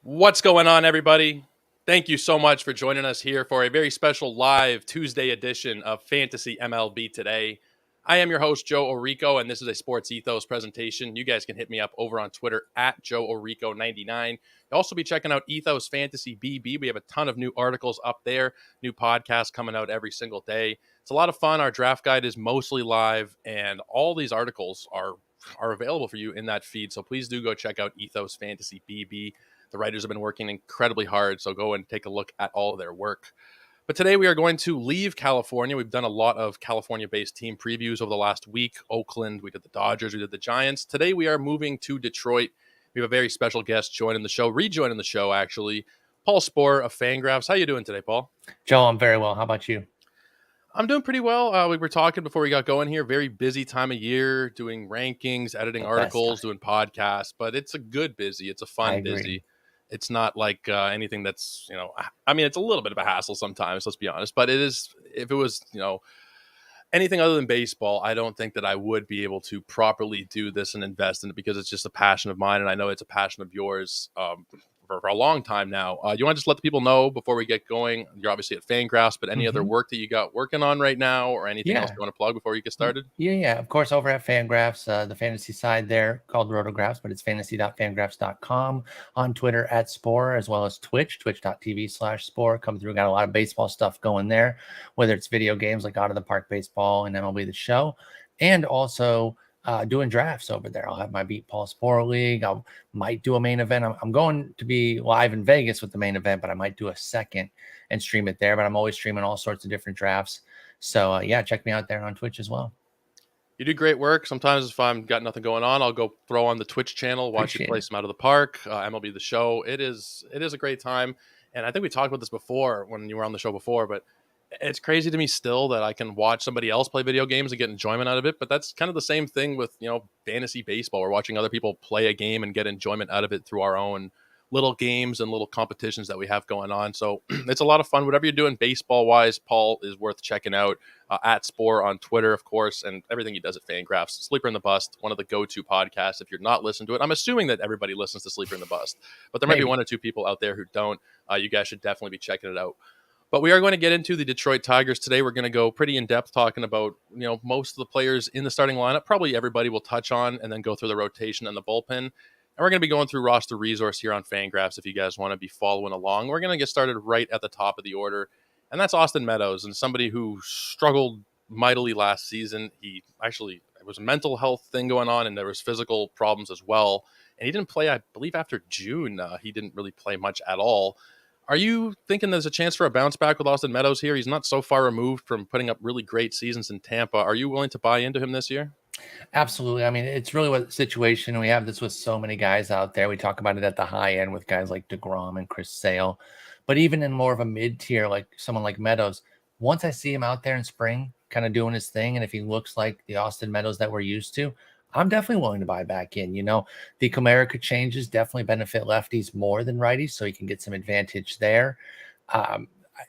What's going on, everybody? Thank you so much for joining us here for a very special live Tuesday edition of Fantasy MLB Today. I am your host, Joe Orrico, and this is a Sports Ethos presentation. You guys can hit me up over on Twitter at Joe Orrico99. You'll also be checking out Ethos Fantasy BB. We have a ton of new articles up there, new podcasts coming out every single day. It's a lot of fun. Our draft guide is mostly live, and all these articles are available for you in that feed. So please do go check out Ethos Fantasy BB. The writers have been working incredibly hard, so go and take a look at all of their work. But today we are going to leave California. We've done a lot of California-based team previews over the last week. Oakland, we did the Dodgers, we did the Giants. Today we are moving to Detroit. We have a very special guest rejoining the show, actually. Paul Sporer of Fangraphs. How you doing today, Paul? Joe, I'm very well. How about you? I'm doing pretty well. We were talking before we got going here. Very busy time of year, doing rankings, editing articles, doing podcasts. But it's a good busy. It's a fun busy. It's not like anything that's, it's a little bit of a hassle sometimes, let's be honest. But it is, if it was, anything other than baseball, I don't think that I would be able to properly do this and invest in it because it's just a passion of mine. And I know it's a passion of yours for a long time now. You want to just let the people know before we get going? You're obviously at Fangraphs, but any other work that you got working on right now or anything else you want to plug before you get started? Yeah. Of course, over at Fangraphs, the fantasy side there called Rotographs, but it's fantasy.fangraphs.com, on Twitter at Sporer, as well as twitch.tv/Sporer. Come through, got a lot of baseball stuff going there, whether it's video games like Out of the Park Baseball and MLB The Show, and also doing drafts over there. I'll have my Beat Paul Sporer League. I might do a main event. I'm going to be live in Vegas with the main event, but I might do a second and stream it there. But I'm always streaming all sorts of different drafts. So, check me out there on Twitch as well. You do great work. Sometimes if I've got nothing going on, I'll go throw on the Twitch channel, watch you play some Out of the Park, MLB The Show. It is a great time. And I think we talked about this before when you were on the show before, but it's crazy to me still that I can watch somebody else play video games and get enjoyment out of it. But that's kind of the same thing with, fantasy baseball. We're watching other people play a game and get enjoyment out of it through our own little games and little competitions that we have going on. So it's a lot of fun. Whatever you're doing baseball wise, Paul is worth checking out at Sporer on Twitter, of course, and everything he does at Fangraphs. Sleeper in the Bust, one of the go-to podcasts. If you're not listening to it, I'm assuming that everybody listens to Sleeper in the Bust, but there might be one or two people out there who don't. You guys should definitely be checking it out. But we are going to get into the Detroit Tigers today. We're going to go pretty in depth talking about, most of the players in the starting lineup. Probably everybody will touch on and then go through the rotation and the bullpen. And we're going to be going through roster resource here on Fangraphs if you guys want to be following along. We're going to get started right at the top of the order. And that's Austin Meadows, and somebody who struggled mightily last season. It was a mental health thing going on, and there was physical problems as well. And he didn't play, I believe, after June. He didn't really play much at all. Are you thinking there's a chance for a bounce back with Austin Meadows here? He's not so far removed from putting up really great seasons in Tampa. Are you willing to buy into him this year? Absolutely. I mean, it's really what the situation. We have this with so many guys out there. We talk about it at the high end with guys like DeGrom and Chris Sale. But even in more of a mid-tier, like someone like Meadows, once I see him out there in spring kind of doing his thing, and if he looks like the Austin Meadows that we're used to, I'm definitely willing to buy back in. The Comerica changes definitely benefit lefties more than righties, so he can get some advantage there.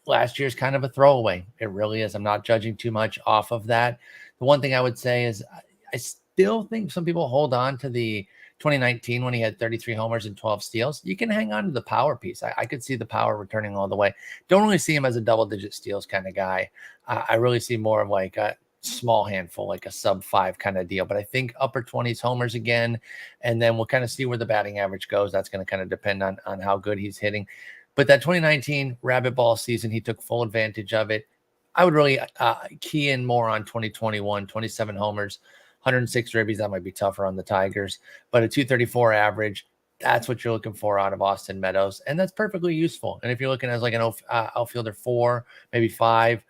Last year's kind of a throwaway. It really is. I'm not judging too much off of that. The one thing I would say is I still think some people hold on to the 2019 when he had 33 homers and 12 steals. You can hang on to the power piece. I could see the power returning all the way. Don't really see him as a double-digit steals kind of guy. I really see more of like a small handful, like a sub-5 kind of deal. But I think upper 20s homers again, and then we'll kind of see where the batting average goes. That's going to kind of depend on how good he's hitting. But that 2019 rabbit ball season, he took full advantage of it. I would really key in more on 2021, 27 homers, 106 ribbies. That might be tougher on the Tigers, but a 234 average. That's what you're looking for out of Austin Meadows. And that's perfectly useful. And if you're looking as like an outfielder 4, maybe 5,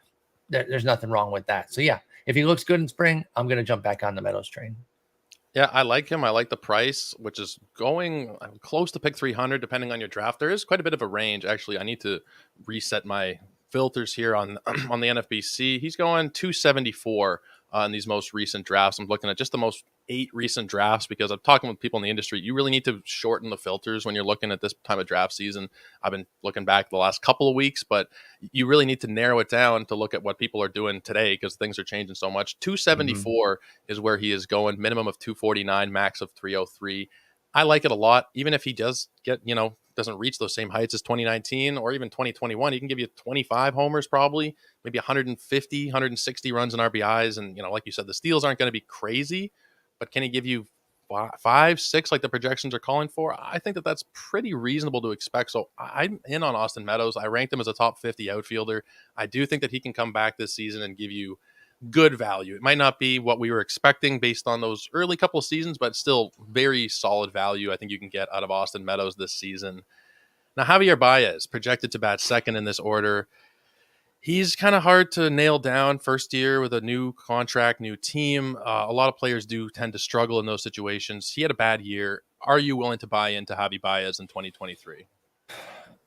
there's nothing wrong with that. So yeah, if he looks good in spring, I'm going to jump back on the Meadows train. Yeah, I like him. I like the price, which is going close to pick 300, depending on your draft. There is quite a bit of a range. Actually, I need to reset my filters here on on the NFBC. He's going 274 in these most recent drafts. I'm looking at just the most 8 recent drafts because I'm talking with people in the industry. You really need to shorten the filters when you're looking at this time of draft season. I've been looking back the last couple of weeks, but you really need to narrow it down to look at what people are doing today because things are changing so much. 274 is where he is going, minimum of 249, max of 303. I like it a lot, even if he does get, doesn't reach those same heights as 2019 or even 2021. He can give you 25 homers, probably maybe 150, 160 runs and RBIs. And, like you said, the steals aren't going to be crazy, but can he give you five, six, like the projections are calling for? I think that that's pretty reasonable to expect. So I'm in on Austin Meadows. I ranked him as a top 50 outfielder. I do think that he can come back this season and give you good value. It might not be what we were expecting based on those early couple of seasons, but still very solid value I think you can get out of Austin Meadows this season. Now, Javier Baez, projected to bat second in this order. He's kind of hard to nail down first year with a new contract, new team. A lot of players do tend to struggle in those situations. He had a bad year. Are you willing to buy into Javi Baez in 2023?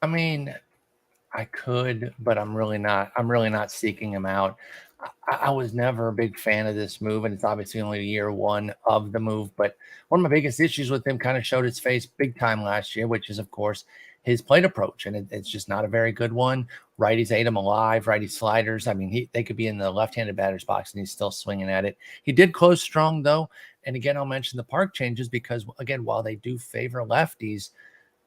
I mean, I could, but I'm really not. I'm really not seeking him out. I was never a big fan of this move, and it's obviously only year one of the move. But one of my biggest issues with him kind of showed its face big time last year, which is, of course, his plate approach, and it's just not a very good one. Righties ate him alive. Righty sliders. I mean, they could be in the left-handed batter's box, and he's still swinging at it. He did close strong, though. And again, I'll mention the park changes because, again, while they do favor lefties,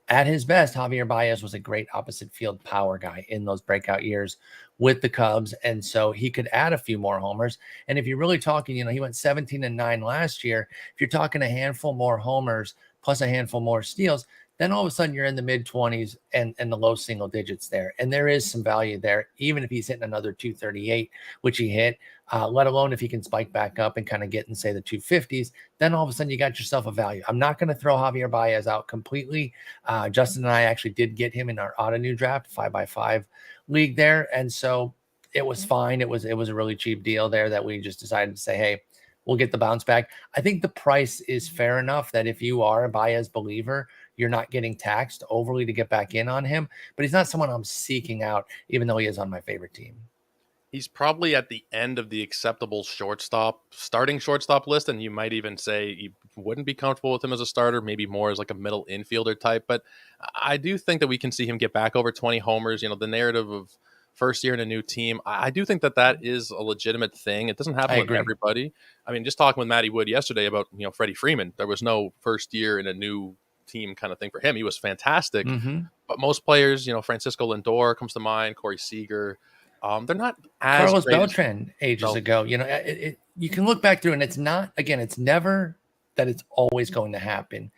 at his best, Javier Baez was a great opposite field power guy in those breakout years with the Cubs. And so he could add a few more homers. And if you're really talking, he went 17-9 last year. If you're talking a handful more homers plus a handful more steals, then all of a sudden you're in the mid 20s and the low single digits there. And there is some value there, even if he's hitting another 238, which he hit, let alone if he can spike back up and kind of get in, say, the 250s, then all of a sudden you got yourself a value. I'm not going to throw Javier Baez out completely. Justin and I actually did get him in our auto new draft 5x5 league there. And so it was fine. It was a really cheap deal there that we just decided to say, hey, we'll get the bounce back. I think the price is fair enough that if you are a Baez believer, you're not getting taxed overly to get back in on him, but he's not someone I'm seeking out, even though he is on my favorite team. He's probably at the end of the acceptable starting shortstop list, and you might even say you wouldn't be comfortable with him as a starter, maybe more as like a middle infielder type. But I do think that we can see him get back over 20 homers. The narrative of first year in a new team, I do think that is a legitimate thing. It doesn't happen with everybody. I mean, just talking with Matty Wood yesterday about, Freddie Freeman, there was no first year in a new team kind of thing for him. He was fantastic. But most players, Francisco Lindor comes to mind, Corey Seager, they're not as Carlos Beltran ages ago. You can look back through, and it's never that it's always going to happen.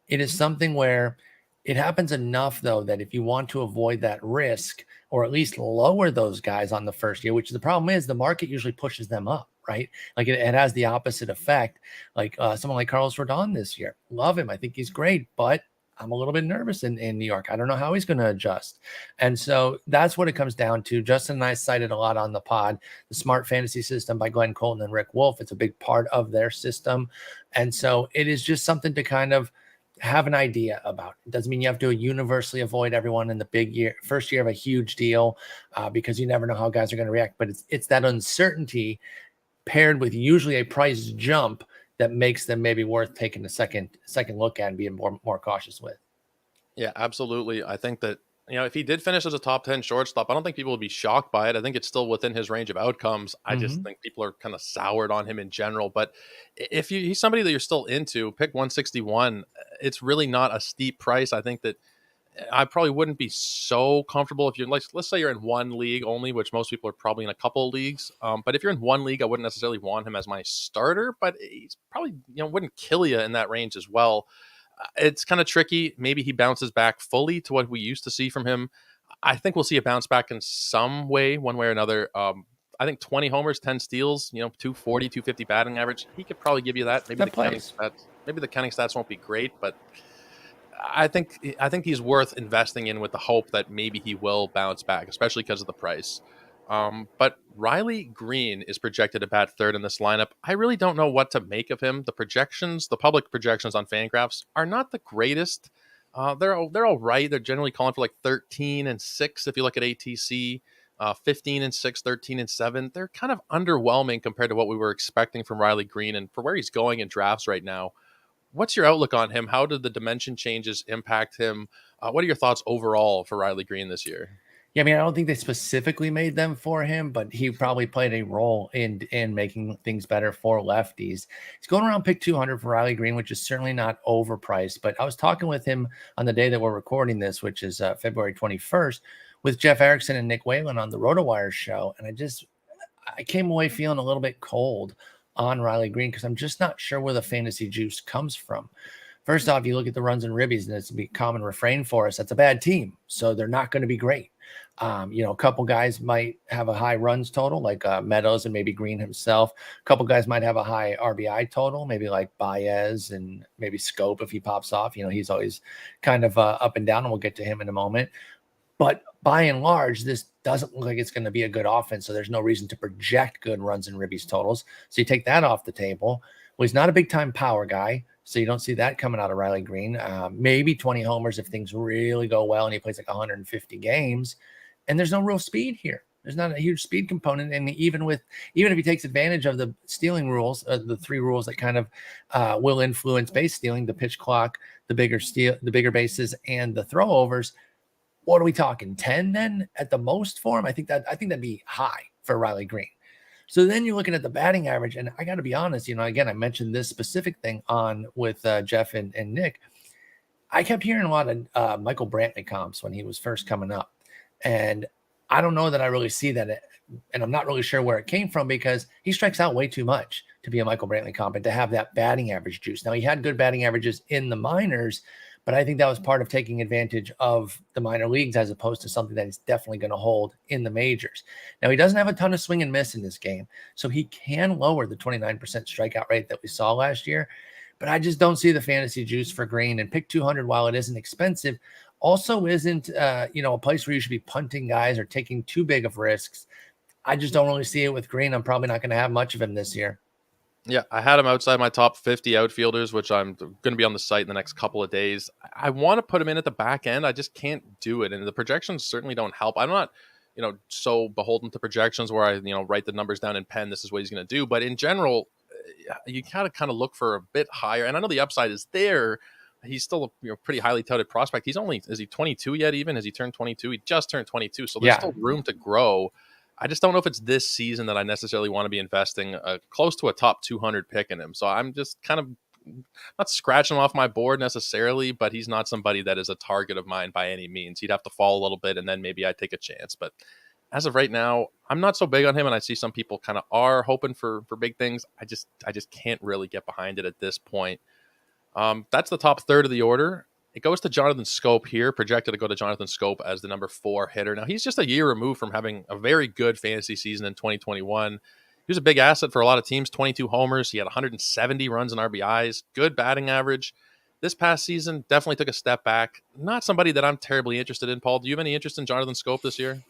It is something where it happens enough, though, that if you want to avoid that risk or at least lower those guys on the first year, which the problem is the market usually pushes them up, right? Like it has the opposite effect. Like someone like Carlos Rodon this year. Love him. I think he's great, but I'm a little bit nervous in New York. I don't know how he's going to adjust. And so that's what it comes down to. Justin and I cited a lot on the pod, the Smart Fantasy System by Glenn Colton and Rick Wolf. It's a big part of their system. And so it is just something to kind of have an idea about. It doesn't mean you have to universally avoid everyone in the first year of a huge deal because you never know how guys are going to react. But it's that uncertainty paired with usually a price jump that makes them maybe worth taking a second look at and being more cautious with. Yeah, absolutely. I think that, if he did finish as a top 10 shortstop, I don't think people would be shocked by it. I think it's still within his range of outcomes. I just think people are kind of soured on him in general. But if he's somebody that you're still into, pick 161. It's really not a steep price. I think that I probably wouldn't be so comfortable if you're like, let's say you're in one league only, which most people are probably in a couple of leagues. But if you're in one league, I wouldn't necessarily want him as my starter, but he's probably, wouldn't kill you in that range as well. It's kind of tricky. Maybe he bounces back fully to what we used to see from him. I think we'll see a bounce back in some way, one way or another. I think 20 homers, 10 steals, 240, 250 batting average. He could probably give you that. Maybe the counting stats won't be great, but I think he's worth investing in with the hope that maybe he will bounce back, especially because of the price. But Riley Green is projected to bat third in this lineup. I really don't know what to make of him. The public projections on Fangraphs are not the greatest. They're all right. They're generally calling for like 13-6 if you look at ATC, 15-6, 13-7. They're kind of underwhelming compared to what we were expecting from Riley Green and for where he's going in drafts right now. What's your outlook on him? How did the dimension changes impact him? What are your thoughts overall for Riley Green this year? Yeah, I mean, I don't think they specifically made them for him, but he probably played a role in making things better for lefties. He's going around pick 200 for Riley Green, which is certainly not overpriced. But I was talking with him on the day that we're recording this, which is February 21st, with Jeff Erickson and Nick Whalen on the RotoWire show, and I came away feeling a little bit cold on Riley Green because I'm just not sure where the fantasy juice comes from. First off, you look at the runs and ribbies, and it's a common refrain for us. That's a bad team, so they're not going to be great. A couple guys might have a high runs total, like Meadows and maybe Green himself. A couple guys might have a high RBI total, maybe like Baez and maybe Scope if he pops off. He's always kind of up and down, and we'll get to him in a moment. But by and large, this doesn't look like it's going to be a good offense, so there's no reason to project good runs and ribbies totals. So you take that off the table. Well, he's not a big-time power guy, so you don't see that coming out of Riley Green. Maybe 20 homers if things really go well and he plays like 150 games. And there's no real speed here. There's not a huge speed component. And even if he takes advantage of the stealing rules, the three rules that kind of will influence base stealing, the pitch clock, the bigger bases, and the throwovers, what are we talking? 10 then at the most for him? I think that'd be high for Riley Green. So then you're looking at the batting average, and I got to be honest, again, I mentioned this specific thing on with Jeff and Nick. I kept hearing a lot of Michael Brantley comps when he was first coming up, and I don't know that I really see that, and I'm not really sure where it came from because he strikes out way too much to be a Michael Brantley comp and to have that batting average juice. Now, he had good batting averages in the minors, but I think that was part of taking advantage of the minor leagues as opposed to something that he's definitely going to hold in the majors. Now, he doesn't have a ton of swing and miss in this game, so he can lower the 29% strikeout rate that we saw last year, but I just don't see the fantasy juice for Green. And pick 200, while it isn't expensive, also isn't a place where you should be punting guys or taking too big of risks. I just don't really see it with Green. I'm probably not going to have much of him this year. Yeah, I had him outside my top 50 outfielders, which I'm going to be on the site in the next couple of days. I want to put him in at the back end. I just can't do it. And the projections certainly don't help. I'm not, so beholden to projections where I, write the numbers down in pen. This is what he's going to do. But in general, you gotta kind of look for a bit higher. And I know the upside is there. He's still a pretty highly touted prospect. Is he 22 yet even? Has he turned 22? He just turned 22. So there's still room to grow. I just don't know if it's this season that I necessarily want to be investing close to a top 200 pick in him. So I'm just kind of not scratching him off my board necessarily, but he's not somebody that is a target of mine by any means. He'd have to fall a little bit, and then maybe I'd take a chance. But as of right now, I'm not so big on him, and I see some people kind of are hoping for big things. I just can't really get behind it at this point. That's the top third of the order. It goes to Jonathan Scope here, projected to go to Jonathan Scope as the number 4 hitter. Now, he's just a year removed from having a very good fantasy season in 2021. He was a big asset for a lot of teams, 22 homers. He had 170 runs and kind, good batting average. This past season, definitely took a step back. Not somebody that I'm terribly interested in. Paul, do you have any interest in Jonathan Scope this year?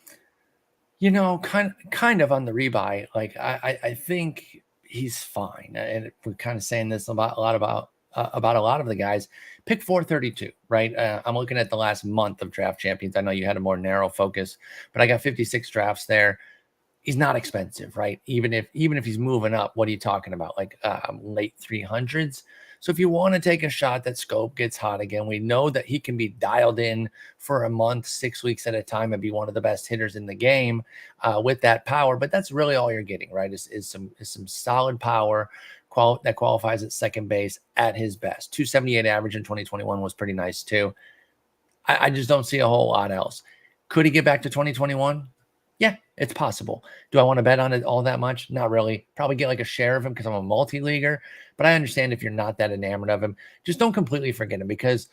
Kind of on the rebuy. Like, I think he's fine. And we're kind of saying this about a lot of the guys. Pick 432, right? I'm looking at the last month of Draft Champions. I know you had a more narrow focus, but I got 56 drafts there. He's not expensive, right? Even if he's moving up, what are you talking about? Like late 300s. So if you want to take a shot that Scope gets hot again, we know that he can be dialed in for a month, 6 weeks at a time, and be one of the best hitters in the game with that power. But that's really all you're getting, right? Is some solid power that qualifies at second base at his best. 278 average in 2021 was pretty nice too. I just don't see a whole lot else. Could he get back to 2021? Yeah, it's possible. Do I want to bet on it all that much? Not really. Probably get like a share of him because I'm a multi-leaguer, but I understand if you're not that enamored of him, just don't completely forget him, because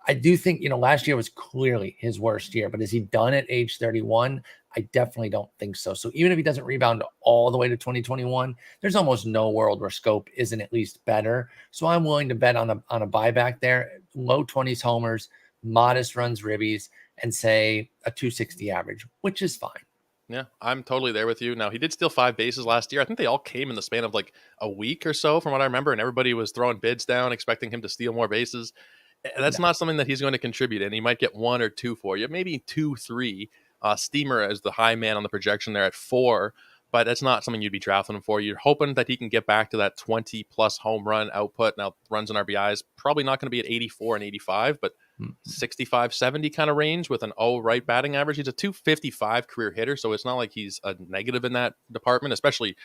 I do think, last year was clearly his worst year, but is he done at age 31? I definitely don't think so. So even if he doesn't rebound all the way to 2021, there's almost no world where Scope isn't at least better. So I'm willing to bet on a buyback there, low 20s homers, modest runs, ribbies, and say a 260 average, which is fine. Yeah, I'm totally there with you. Now, he did steal 5 bases last year. I think they all came in the span of like a week or so, from what I remember, and everybody was throwing bids down, expecting him to steal more bases. That's not something that he's going to contribute, and he might get 1 or 2 for you, maybe 2, 3. Steamer as the high man on the projection there at 4. but that's not something you'd be drafting him for. You're hoping that he can get back to that 20 plus home run output. Now, runs and RBIs, probably not going to be at 84 and 85, but 65, 70 kind of range with an right batting average. He's a 255 career hitter, so it's not like he's a negative in that department, especially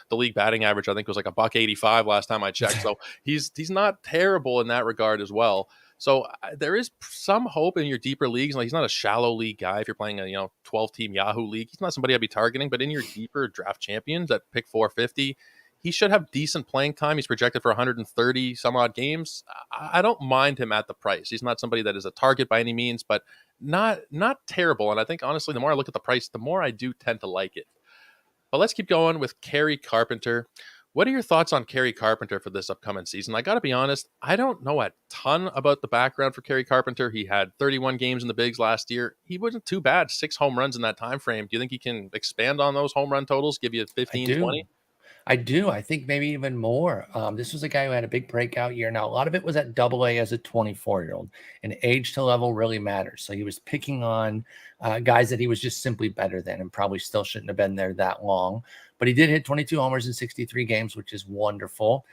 the league batting average, I think, was like a $185 last time I checked. So he's not terrible in that regard as well. So there is some hope in your deeper leagues. Like, he's not a shallow league guy. If you're playing a 12-team Yahoo league, he's not somebody I'd be targeting. But in your deeper draft champions at pick 450, he should have decent playing time. He's projected for 130 some odd games. I don't mind him at the price. He's not somebody that is a target by any means, but not terrible. And I think, honestly, the more I look at the price, the more I do tend to like it. But let's keep going with Kerry Carpenter. What are your thoughts on Kerry Carpenter for this upcoming season? I got to be honest, I don't know a ton about the background for Kerry Carpenter. He had 31 games in the bigs last year. He wasn't too bad, 6 home runs in that time frame. Do you think he can expand on those home run totals, give you 15, 20? I do. I think maybe even more. This was a guy who had a big breakout year. Now, a lot of it was at AA as a 24-year-old, and age to level really matters. So he was picking on guys that he was just simply better than and probably still shouldn't have been there that long. But he did hit 22 homers in 63 games, which is wonderful.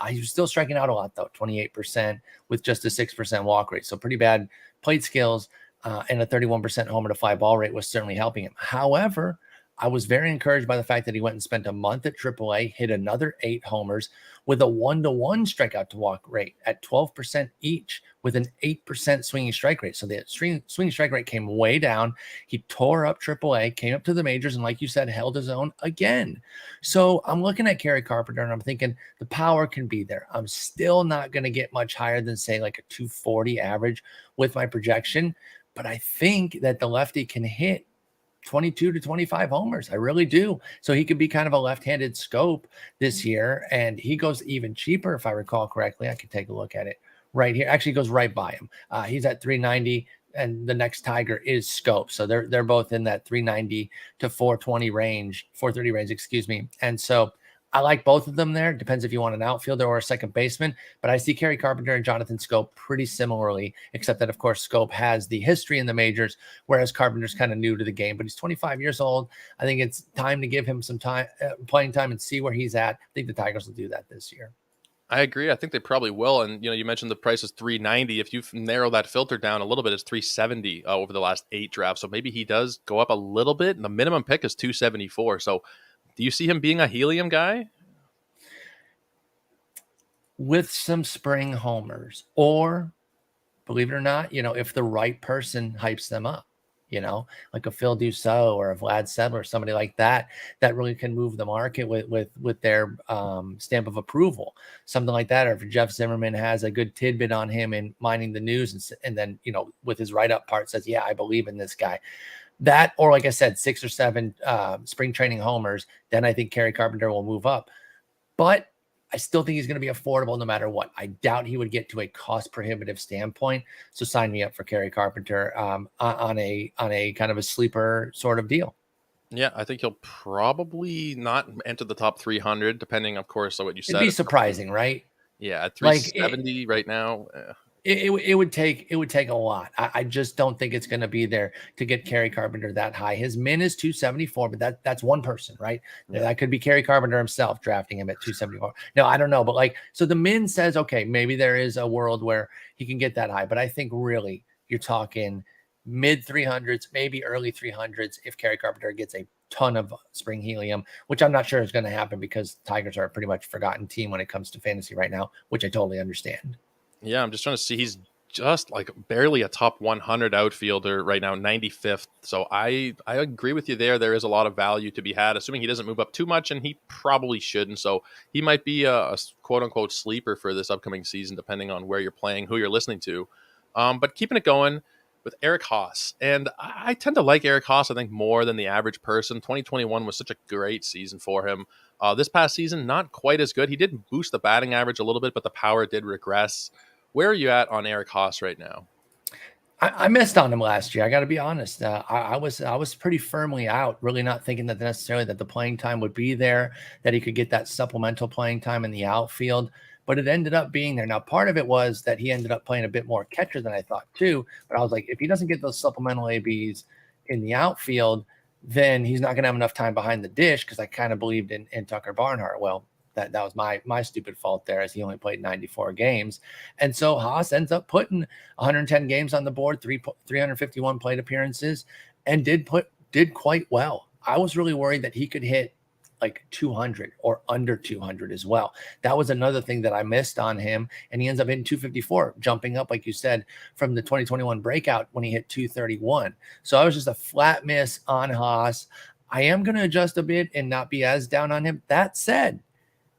He was still striking out a lot, though, 28% with just a 6% walk rate. So pretty bad plate skills, and a 31% homer to fly ball rate was certainly helping him. However, I was very encouraged by the fact that he went and spent a month at AAA, hit another 8 homers with a 1-to-1 strikeout to walk rate at 12% each with an 8% swinging strike rate. So the swinging strike rate came way down. He tore up AAA, came up to the majors, and like you said, held his own again. So I'm looking at Kerry Carpenter and I'm thinking the power can be there. I'm still not going to get much higher than, say, like a 240 average with my projection, but I think that the lefty can hit 22 to 25 homers. I really do. So he could be kind of a left-handed scope this year, and he goes even cheaper, if I recall correctly. I could take a look at it right here. Actually, goes right by him. He's at 390, and the next Tiger is Scope. So they're both in that 390 to 420 range, 430 range, excuse me. And so I like both of them there. Depends if you want an outfielder or a second baseman. But I see Kerry Carpenter and Jonathan Scope pretty similarly, except that, of course, Scope has the history in the majors, whereas Carpenter's kind of new to the game. But he's 25 years old. I think it's time to give him some time, playing time, and see where he's at. I think the Tigers will do that this year. I agree. I think they probably will. And, you mentioned the price is 390. If you narrow that filter down a little bit, it's 370 over the last 8 drafts. So maybe he does go up a little bit. And the minimum pick is 274. So do you see him being a helium guy? With some spring homers, or believe it or not, if the right person hypes them up, like a Phil Dussault or a Vlad Sedler, somebody like that really can move the market with their stamp of approval, something like that. Or if Jeff Zimmerman has a good tidbit on him in mining the news, and then, with his write-up part says, yeah, I believe in this guy. That, or like I said, 6 or 7 spring training homers, then I think Kerry Carpenter will move up. But I still think he's going to be affordable no matter what. I doubt he would get to a cost prohibitive standpoint. So sign me up for Kerry Carpenter on a kind of a sleeper sort of deal. Yeah, I think he'll probably not enter the top 300, depending, of course, on what you said. It'd be surprising, right? Yeah, at 370 right now. It would take a lot. I just don't think it's going to be there to get Kerry Carpenter that high. His min is 274, but that's one person, right? Yeah. That could be Kerry Carpenter himself drafting him at 274. No, I don't know, but so the min says, okay, maybe there is a world where he can get that high, but I think really you're talking mid 300s, maybe early 300s if Kerry Carpenter gets a ton of spring helium, which I'm not sure is going to happen because Tigers are a pretty much forgotten team when it comes to fantasy right now, which I totally understand. Yeah, I'm just trying to see. He's just like barely a top 100 outfielder right now, 95th. So I agree with you there. There is a lot of value to be had, assuming he doesn't move up too much, and he probably shouldn't. So he might be a quote-unquote sleeper for this upcoming season, depending on where you're playing, who you're listening to. But keeping it going with Eric Haas. And I tend to like Eric Haas, I think, more than the average person. 2021 was such a great season for him. This past season, not quite as good. He did boost the batting average a little bit, but the power did regress. Where are you at on Eric Haas right now? I missed on him last year. I got to be honest. I was pretty firmly out, really not thinking that necessarily that the playing time would be there, that he could get that supplemental playing time in the outfield, but it ended up being there. Now, part of it was that he ended up playing a bit more catcher than I thought too, but I was like, if he doesn't get those supplemental ABs in the outfield, then he's not going to have enough time behind the dish, because I kind of believed in Tucker Barnhart. Well, that was my stupid fault there, as he only played 94 games. And so Haas ends up putting 110 games on the board, 351 plate appearances, and did quite well. I was really worried that he could hit like 200 or under 200 as well. That was another thing that I missed on him. And he ends up hitting 254, jumping up, like you said, from the 2021 breakout when he hit 231. So I was just a flat miss on Haas. I am going to adjust a bit and not be as down on him. That said,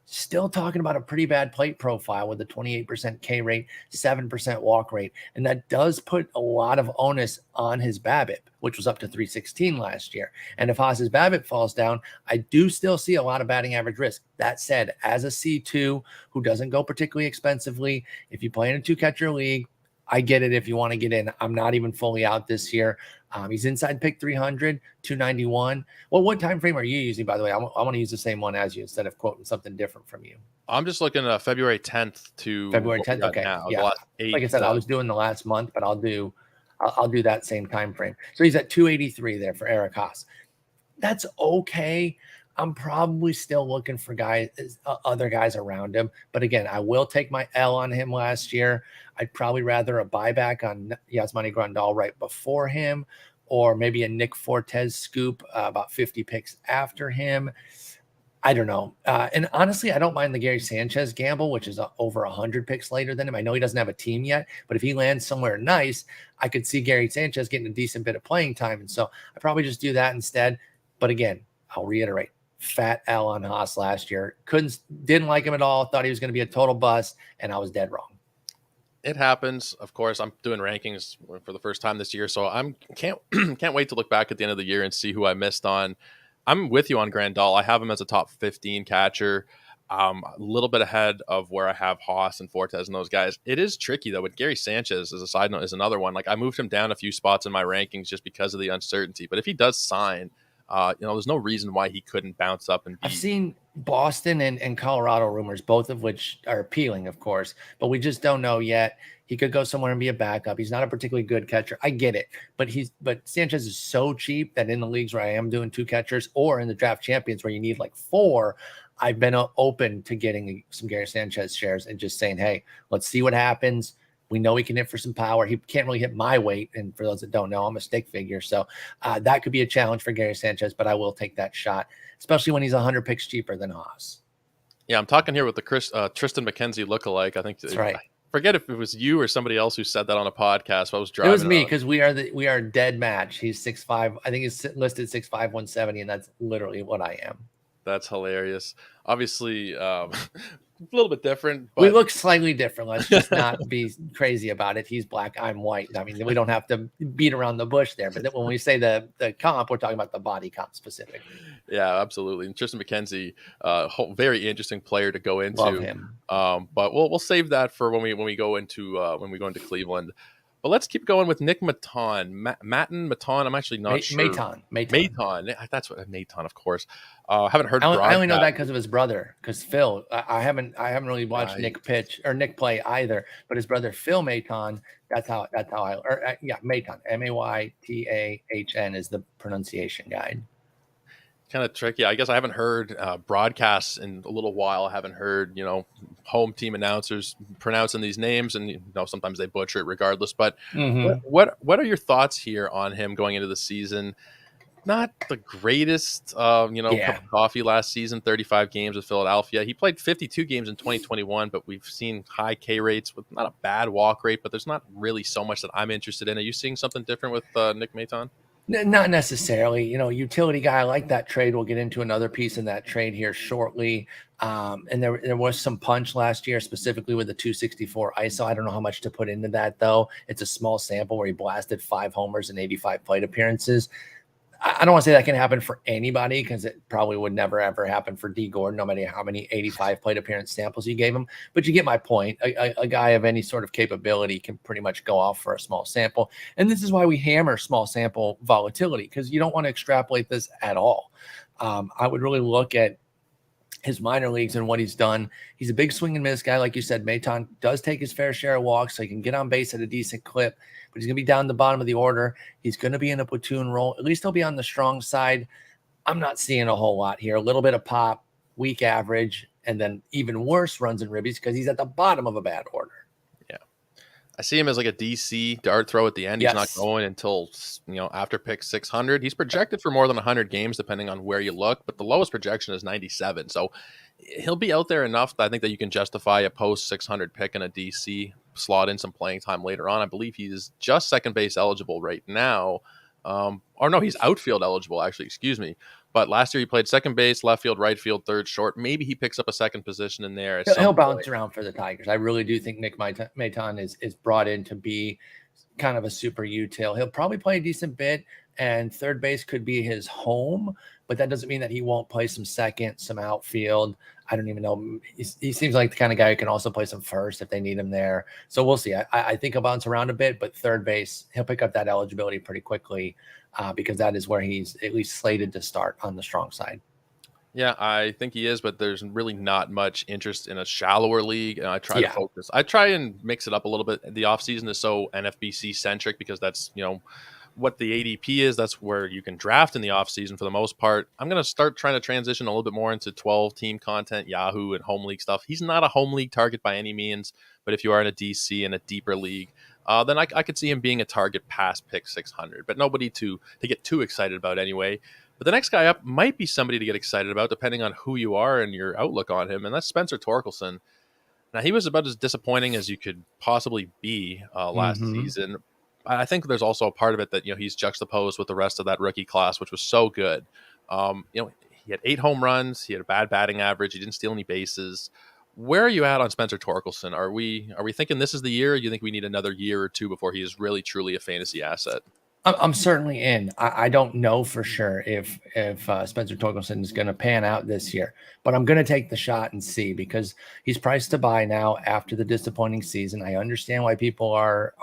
still talking about a pretty bad plate profile with a 28% K rate, 7% walk rate. And that does put a lot of onus on his BABIP, which was up to 316 last year. And if Haas's BABIP falls down, I do still see a lot of batting average risk. That said, as a C2 who doesn't go particularly expensively, if you play in a 2-catcher league, I get it if you want to get in. I'm not even fully out this year. He's inside pick 300, 291. Well, what time frame are you using, by the way? I want to use the same one as you instead of quoting something different from you. I'm just looking at February 10th to February 10th. Okay. Now, yeah. The last 8, like I said, I was doing the last month, but I'll do that same time frame. So he's at 283 there for Eric Haas. That's okay. I'm probably still looking for other guys around him. But again, I will take my L on him last year. I'd probably rather a buyback on Yasmani Grandal right before him, or maybe a Nick Fortes scoop about 50 picks after him. I don't know. And honestly, I don't mind the Gary Sanchez gamble, which is over 100 picks later than him. I know he doesn't have a team yet, but if he lands somewhere nice, I could see Gary Sanchez getting a decent bit of playing time. And so I probably just do that instead. But again, I'll reiterate, fat L on Haas last year. Didn't like him at all. Thought he was going to be a total bust, and I was dead wrong. It happens. Of course, I'm doing rankings for the first time this year, so can't wait to look back at the end of the year and see who I missed on. I'm with you on Grandal. I have him as a top 15 catcher, a little bit ahead of where I have Haas and Fortes and those guys. It is tricky though. With Gary Sanchez, as a side note, is another one. Like, I moved him down a few spots in my rankings just because of the uncertainty. But if he does sign, there's no reason why he couldn't bounce up and beat. I've seen Boston and Colorado rumors, both of which are appealing, of course, but we just don't know yet. He could go somewhere and be a backup. He's not a particularly good catcher. I get it, but Sanchez is so cheap that in the leagues where I am doing 2 catchers, or in the draft champions where you need like 4, I've been open to getting some Gary Sanchez shares and just saying, hey, let's see what happens. We know he can hit for some power. He can't really hit my weight. And for those that don't know, I'm a stick figure. So that could be a challenge for Gary Sanchez, but I will take that shot, especially when he's 100 picks cheaper than Haas. Yeah, I'm talking here with the Tristan McKenzie lookalike. I think that's right. I forget if it was you or somebody else who said that on a podcast. I was driving. It was me, because we are dead match. He's 6'5". I think he's listed 6'5", 170, and that's literally what I am. That's hilarious. Obviously, a little bit different. But we look slightly different. Let's just not be crazy about it. He's black, I'm white. I mean, we don't have to beat around the bush there. But when we say the comp, we're talking about the body comp specifically. Yeah, absolutely. And Tristan McKenzie, very interesting player to go into. Love him. But we'll save that for when we go into Cleveland. But let's keep going with Nick Maton. Maton. I'm actually not sure. Maton. That's what Maton, of course. Haven't heard. I only know that because of his brother. Because Phil, I haven't really watched Nick pitch or Nick play either. But his brother Phil Maton. That's how Maton. Maytahn is the pronunciation guide. Kind of tricky. I guess I haven't heard broadcasts in a little while. I haven't heard, home team announcers pronouncing these names, and sometimes they butcher it regardless. But what are your thoughts here on him going into the season? Not the greatest, cup of coffee last season. 35 games with Philadelphia. He played 52 games in 2021, but we've seen high K rates with not a bad walk rate. But there's not really so much that I'm interested in. Are you seeing something different with Nick Maton? Not necessarily, utility guy. I like that trade. We'll get into another piece in that trade here shortly. And there was some punch last year, specifically with the 264 ISO. I don't know how much to put into that, though. It's a small sample where he blasted 5 homers and 85 plate appearances. I don't want to say that can happen for anybody, because it probably would never, ever happen for D. Gordon, no matter how many 85 plate appearance samples you gave him. But you get my point. A guy of any sort of capability can pretty much go off for a small sample. And this is why we hammer small sample volatility, because you don't want to extrapolate this at all. I would really look at his minor leagues and what he's done. He's a big swing and miss guy. Like you said, Maton does take his fair share of walks, so he can get on base at a decent clip, but he's going to be down the bottom of the order. He's going to be in a platoon role. At least he'll be on the strong side. I'm not seeing a whole lot here. A little bit of pop, weak average, and then even worse runs and ribbies because he's at the bottom of a bad order. Yeah. I see him as like a DC dart throw at the end. He's not going until, after pick 600. He's projected for more than 100 games, depending on where you look, but the lowest projection is 97. So he'll be out there enough that I think that you can justify a post 600 pick in a DC, slot in some playing time later on. I believe he's just second base eligible right now. Or no, he's outfield eligible, actually, excuse me. But last year he played second base, left field, right field, third, short. Maybe he picks up a second position in there. He'll bounce around for the Tigers. I really do think Nick Maton is brought in to be kind of a super util. He'll probably play a decent bit, and third base could be his home, but that doesn't mean that he won't play some second, some outfield. I don't even know. He seems like the kind of guy who can also play some first if they need him there. So we'll see. I think he'll bounce around a bit, but third base, he'll pick up that eligibility pretty quickly because that is where he's at least slated to start on the strong side. Yeah, I think he is, but there's really not much interest in a shallower league. And I try to focus. I try and mix it up a little bit. The offseason is so NFBC centric because that's, what the ADP is. That's where you can draft in the offseason for the most part. I'm going to start trying to transition a little bit more into 12 team content, Yahoo and home league stuff. He's not a home league target by any means, but if you are in a DC and a deeper league, then I could see him being a target past pick 600, but nobody to get too excited about anyway. But the next guy up might be somebody to get excited about, depending on who you are and your outlook on him, and that's Spencer Torkelson. Now, he was about as disappointing as you could possibly be last season. I think there's also a part of it that, he's juxtaposed with the rest of that rookie class, which was so good. He had 8 home runs. He had a bad batting average. He didn't steal any bases. Where are you at on Spencer Torkelson? Are we thinking this is the year? Or do you think we need another year or two before he is really, truly a fantasy asset? I'm certainly in. I don't know for sure if Spencer Torkelson is going to pan out this year, but I'm going to take the shot and see because he's priced to buy now after the disappointing season. I understand why people are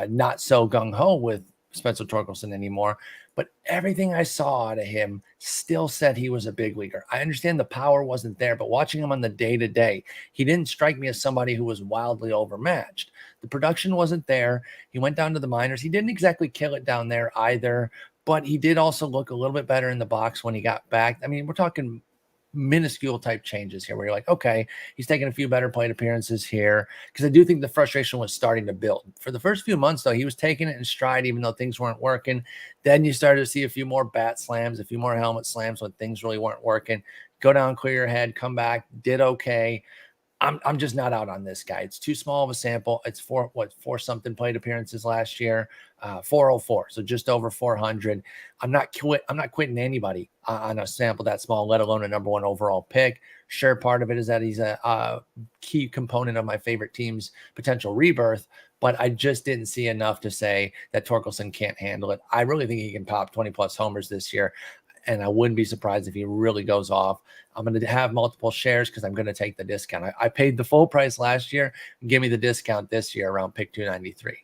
not so gung-ho with Spencer Torkelson anymore, but everything I saw out of him still said he was a big leaguer. I understand the power wasn't there, but watching him on the day-to-day, he didn't strike me as somebody who was wildly overmatched. The production wasn't there. He went down to the minors. He didn't exactly kill it down there either, but he did also look a little bit better in the box when he got back. I mean, we're talking minuscule type changes here where you're like, okay, he's taking a few better plate appearances here because I do think the frustration was starting to build. For the first few months, though, he was taking it in stride even though things weren't working. Then you started to see a few more bat slams, a few more helmet slams when things really weren't working. Go down, clear your head, come back, did okay. I'm just not out on this guy. It's too small of a sample. It's four something plate appearances last year, 404, so just over 400. I'm not quitting anybody on a sample that small, let alone a number 1 overall pick. Sure, part of it is that he's a key component of my favorite team's potential rebirth, but I just didn't see enough to say that Torkelson can't handle it. I really think he can pop 20 plus homers this year. And I wouldn't be surprised if he really goes off. I'm going to have multiple shares because I'm going to take the discount. I paid the full price last year. Give me the discount this year around pick 293.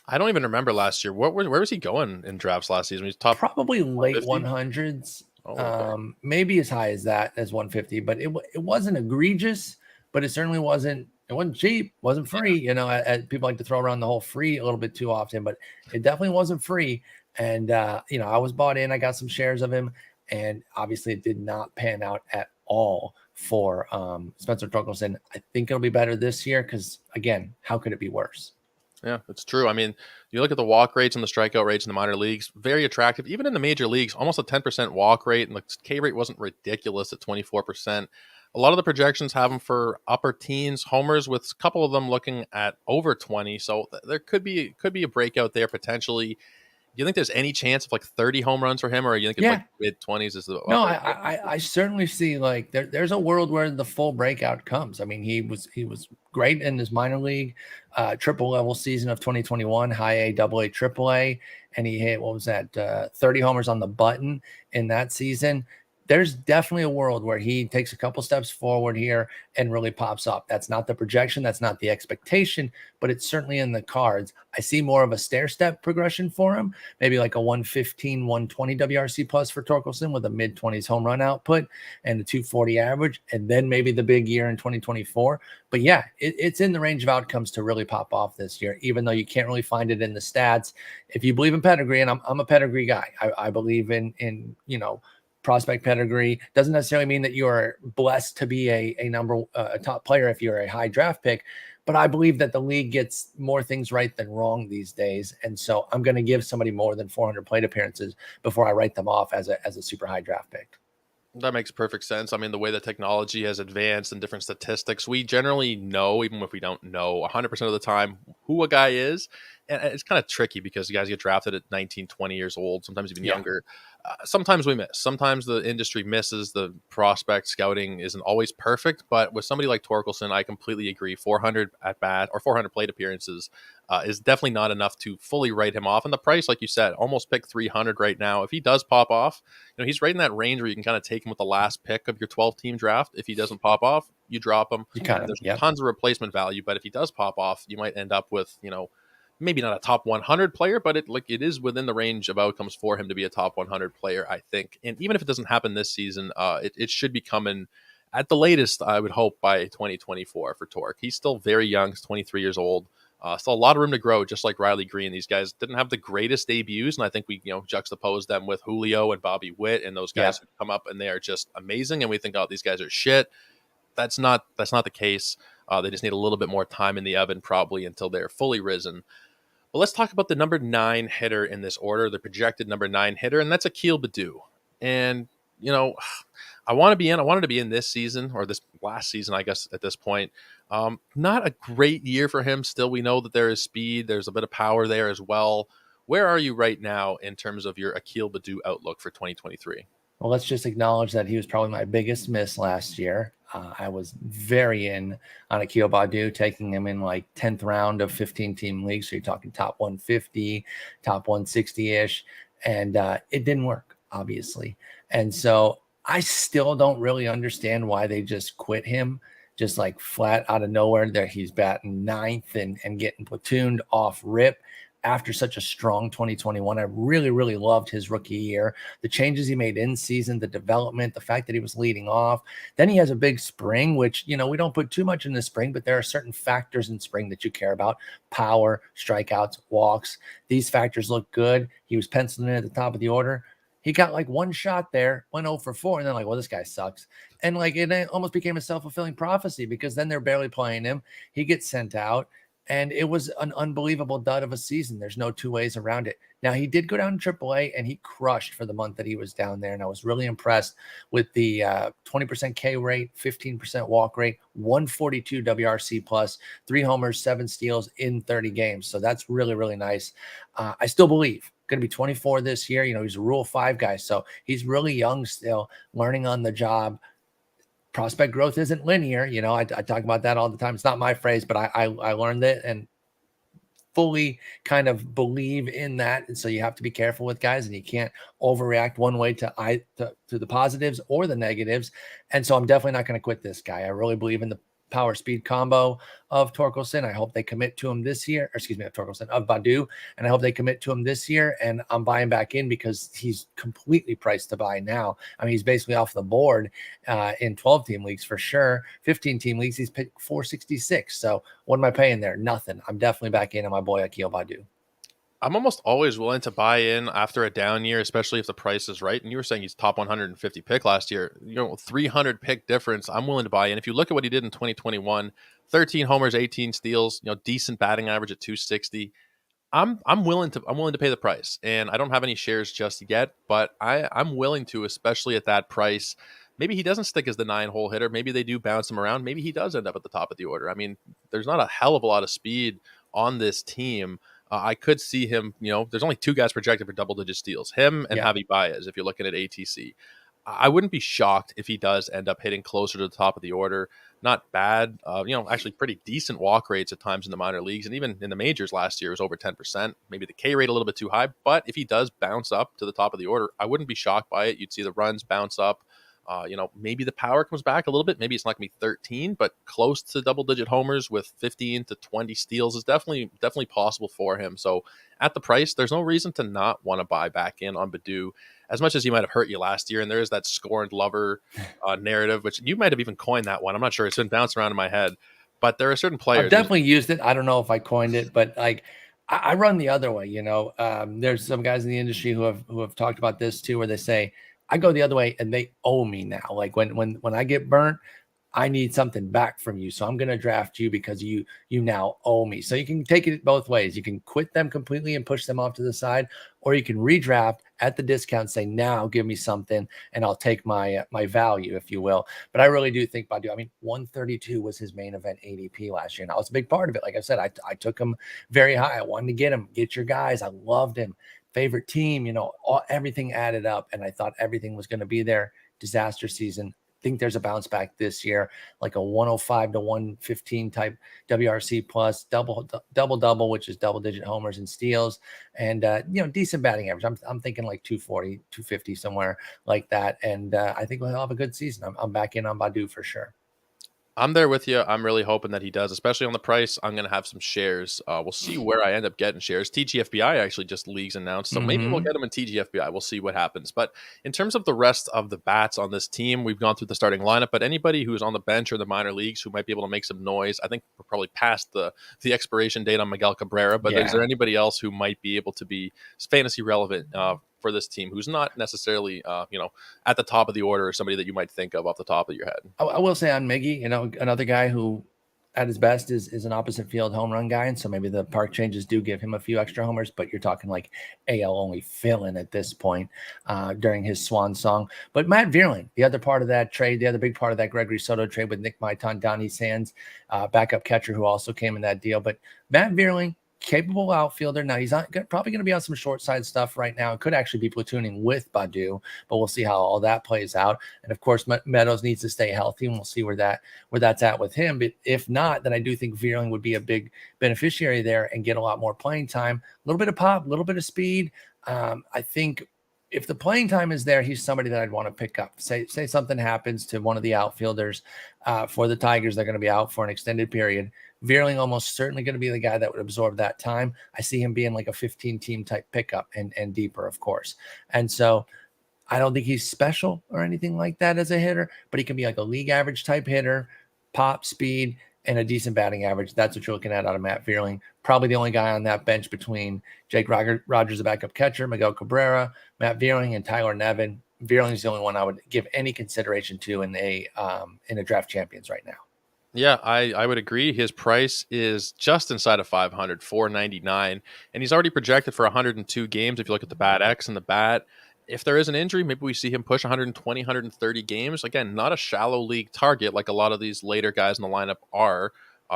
I don't even remember last year. Where was he going in drafts last season? He's top probably late 100s. Oh, okay. Maybe as high as that as 150, but it wasn't egregious, but it certainly wasn't. It wasn't cheap, wasn't free. People like to throw around the whole free a little bit too often, but it definitely wasn't free. And, I was bought in. I got some shares of him. And obviously it did not pan out at all for Spencer Torkelson. I think it'll be better this year because, again, how could it be worse? Yeah, it's true. I mean, you look at the walk rates and the strikeout rates in the minor leagues, very attractive. Even in the major leagues, almost a 10% walk rate. And the K rate wasn't ridiculous at 24%. A lot of the projections have them for upper teens homers, with a couple of them looking at over 20. So there could be a breakout there potentially. Do you think there's any chance of like 30 home runs for him, or you think it's like mid-20s is the? No, I certainly see like there's a world where the full breakout comes. I mean, he was great in his minor league triple level season of 2021, high A, double A, triple A, and he hit 30 homers on the button in that season. there's definitely a world where he takes a couple steps forward here and really pops up. That's not the projection, that's not the expectation, but it's certainly in the cards. I see more of a stair step progression for him, maybe like a 115, 120 WRC plus for Torkelson with a mid 20s home run output and a 240 average, and then maybe the big year in 2024. But yeah, it's in the range of outcomes to really pop off this year, even though you can't really find it in the stats. If you believe in pedigree, and I'm a pedigree guy, I believe in prospect pedigree. Doesn't necessarily mean that you are blessed to be a top player if you're a high draft pick, but I believe that the league gets more things right than wrong these days, and so I'm going to give somebody more than 400 plate appearances before I write them off as a super high draft pick. That makes perfect sense. I mean, the way that technology has advanced and different statistics, we generally know, even if we don't know 100% of the time, who a guy is. And it's kind of tricky because guys get drafted at 19, 20 years old, sometimes even younger. Sometimes we miss. Sometimes the industry misses. The prospect scouting isn't always perfect. But with somebody like Torkelson, I completely agree. 400 at bat or 400 plate appearances is definitely not enough to fully write him off. And the price, like you said, almost pick 300 right now. If he does pop off, he's right in that range where you can kind of take him with the last pick of your 12-team draft. If he doesn't pop off, you drop him. There's tons of replacement value, but if he does pop off, you might end up with, maybe not a top 100 player, but it is within the range of outcomes for him to be a top 100 player, I think. And even if it doesn't happen this season, it should be coming at the latest, I would hope, by 2024 for Torque. He's still very young. He's 23 years old. Still a lot of room to grow, just like Riley Green. These guys didn't have the greatest debuts, and I think we juxtapose them with Julio and Bobby Witt, and those guys who come up and they are just amazing, and we think, oh, these guys are shit. That's not the case. They just need a little bit more time in the oven, probably, until they're fully risen. But let's talk about the number 9 hitter in this order, the projected number 9 hitter, and that's Akil Baddoo. And I wanted to be in this season, or this last season, I guess, at this point. Not a great year for him. Still, we know that there is speed. There's a bit of power there as well. Where are you right now in terms of your Akil Baddoo outlook for 2023? Well, let's just acknowledge that he was probably my biggest miss last year. I was very in on Akil Baddoo, taking him in like 10th round of 15-team leagues. So you're talking top 150, top 160-ish. And it didn't work, obviously. And so I still don't really understand why they just quit him, just like flat out of nowhere. There he's batting 9th and getting platooned off rip after such a strong 2021. I really, really loved his rookie year. The changes he made in season, the development, the fact that he was leading off. Then he has a big spring, which, we don't put too much in the spring, but there are certain factors in spring that you care about. Power, strikeouts, walks. These factors look good. He was penciled in at the top of the order. He got like one shot there, went 0 for 4, and then well, this guy sucks. And it almost became a self-fulfilling prophecy because then they're barely playing him. He gets sent out. And it was an unbelievable dud of a season. There's no two ways around it. Now, he did go down to AAA, and he crushed for the month that he was down there. And I was really impressed with the 20% K rate, 15% walk rate, 142 WRC plus, 3 homers, 7 steals in 30 games. So that's really, really nice. I still believe going to be 24 this year. He's a Rule 5 guy. So he's really young still, learning on the job. Prospect growth isn't linear. I talk about that all the time. It's not my phrase, but I learned it and fully kind of believe in that. And so you have to be careful with guys, and you can't overreact one way to the positives or the negatives. And so I'm definitely not going to quit this guy. I really believe in the power speed combo of Torkelson. I hope they commit to him this year, of Torkelson, of Baddoo. And I hope they commit to him this year. And I'm buying back in because he's completely priced to buy now. I mean, he's basically off the board in 12-team leagues for sure. 15-team leagues, he's picked 466. So what am I paying there? Nothing. I'm definitely back in on my boy Akil Baddoo. I'm almost always willing to buy in after a down year, especially if the price is right. And you were saying he's top 150 pick last year, 300 pick difference. I'm willing to buy in. If you look at what he did in 2021, 13 homers, 18 steals, decent batting average at 260. I'm willing to pay the price, and I don't have any shares just yet, but I'm willing to, especially at that price. Maybe he doesn't stick as the 9-hole hitter. Maybe they do bounce him around. Maybe he does end up at the top of the order. I mean, there's not a hell of a lot of speed on this team. I could see him, there's only 2 guys projected for double-digit steals, him and Javi Baez, if you're looking at ATC. I wouldn't be shocked if he does end up hitting closer to the top of the order. Not bad, actually pretty decent walk rates at times in the minor leagues. And even in the majors last year, it was over 10%. Maybe the K rate a little bit too high. But if he does bounce up to the top of the order, I wouldn't be shocked by it. You'd see the runs bounce up. Maybe the power comes back a little bit. Maybe it's not going to be 13, but close to double-digit homers with 15 to 20 steals is definitely possible for him. So at the price, there's no reason to not want to buy back in on Baddoo, as much as he might have hurt you last year. And there is that scorned lover narrative, which you might have even coined that one. I'm not sure. It's been bouncing around in my head. But there are certain players. I've definitely used it. I don't know if I coined it, but like I run the other way. There's some guys in the industry who have talked about this too, where they say I go the other way and they owe me now. Like when I get burnt, I need something back from you. So I'm going to draft you because you now owe me. So you can take it both ways. You can quit them completely and push them off to the side, or you can redraft at the discount, say, now give me something and I'll take my value, if you will. But I really do think Baddoo, 132 was his main event ADP last year. Now it's a big part of it. Like I said, I took him very high. I wanted to get your guys. I loved him. Favorite team, everything added up. And I thought everything was going to be there. Disaster season. Think there's a bounce back this year, like a 105 to 115 type WRC plus double, which is double-digit homers and steals, and decent batting average. I'm thinking like 240, 250, somewhere like that. And I think we'll have a good season. I'm back in on Baddoo for sure. I'm there with you. I'm really hoping that he does, especially on the price. I'm going to have some shares. We'll see where I end up getting shares. TGFBI actually just leagues announced, so maybe we'll get him in TGFBI. We'll see what happens. But in terms of the rest of the bats on this team, we've gone through the starting lineup, but anybody who's on the bench or the minor leagues who might be able to make some noise, I think we're probably past the expiration date on Miguel Cabrera, but is there anybody else who might be able to be fantasy relevant for this team who's not necessarily, at the top of the order, or somebody that you might think of off the top of your head? I will say on Miggy, another guy who at his best is an opposite field home run guy. And so maybe the park changes do give him a few extra homers, but you're talking like AL only fill-in at this point during his swan song. But Matt Vierling, the other part of that trade, the other big part of that Gregory Soto trade with Nick Maitan, Donnie Sands, backup catcher who also came in that deal. But Matt Vierling, capable outfielder. Now he's probably going to be on some short side stuff right now. It could actually be platooning with Baddoo, but we'll see how all that plays out. And of course, Meadows needs to stay healthy, and we'll see where that's at with him. But if not, then I do think Vierling would be a big beneficiary there and get a lot more playing time. A little bit of pop, a little bit of speed. I think if the playing time is there, he's somebody that I'd want to pick up. Say something happens to one of the outfielders for the Tigers, they're going to be out for an extended period. Vierling almost certainly going to be the guy that would absorb that time. I see him being like a 15-team type pickup and deeper, of course. And so I don't think he's special or anything like that as a hitter, but he can be like a league average type hitter, pop, speed, and a decent batting average. That's what you're looking at out of Matt Vierling. Probably the only guy on that bench between Jake Rogers, the backup catcher, Miguel Cabrera, Matt Vierling, and Tyler Nevin. Vierling's the only one I would give any consideration to in a draft champions right now. Yeah, I would agree. His price is just inside of 500, 499, and he's already projected for 102 games. If you look at the bat X and the bat, if there is an injury, maybe we see him push 120, 130 games. Again, not a shallow league target like a lot of these later guys in the lineup are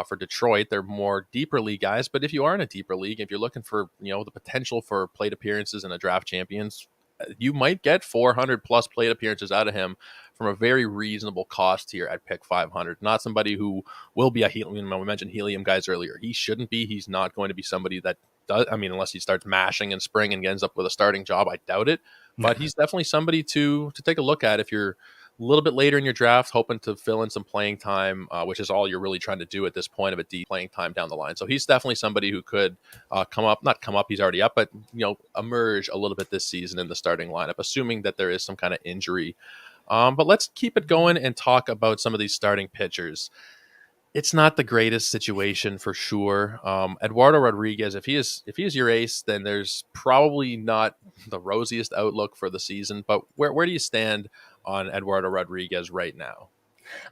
for Detroit. They're more deeper league guys, but if you are in a deeper league, if you're looking for the potential for plate appearances in a draft champions, you might get 400 plus plate appearances out of him from a very reasonable cost here at pick 500. Not somebody who will be a helium. We mentioned helium guys earlier. He shouldn't be. He's not going to be somebody that does. Unless he starts mashing in spring and ends up with a starting job, I doubt it. But he's definitely somebody to take a look at if you're a little bit later in your draft, hoping to fill in some playing time, which is all you're really trying to do at this point of a deep playing time down the line. So he's definitely somebody who could not come up, he's already up, but emerge a little bit this season in the starting lineup, assuming that there is some kind of injury. But let's keep it going and talk about some of these starting pitchers. It's not the greatest situation for sure. Eduardo Rodriguez, if he is your ace, then there's probably not the rosiest outlook for the season. But where do you stand on Eduardo Rodriguez right now?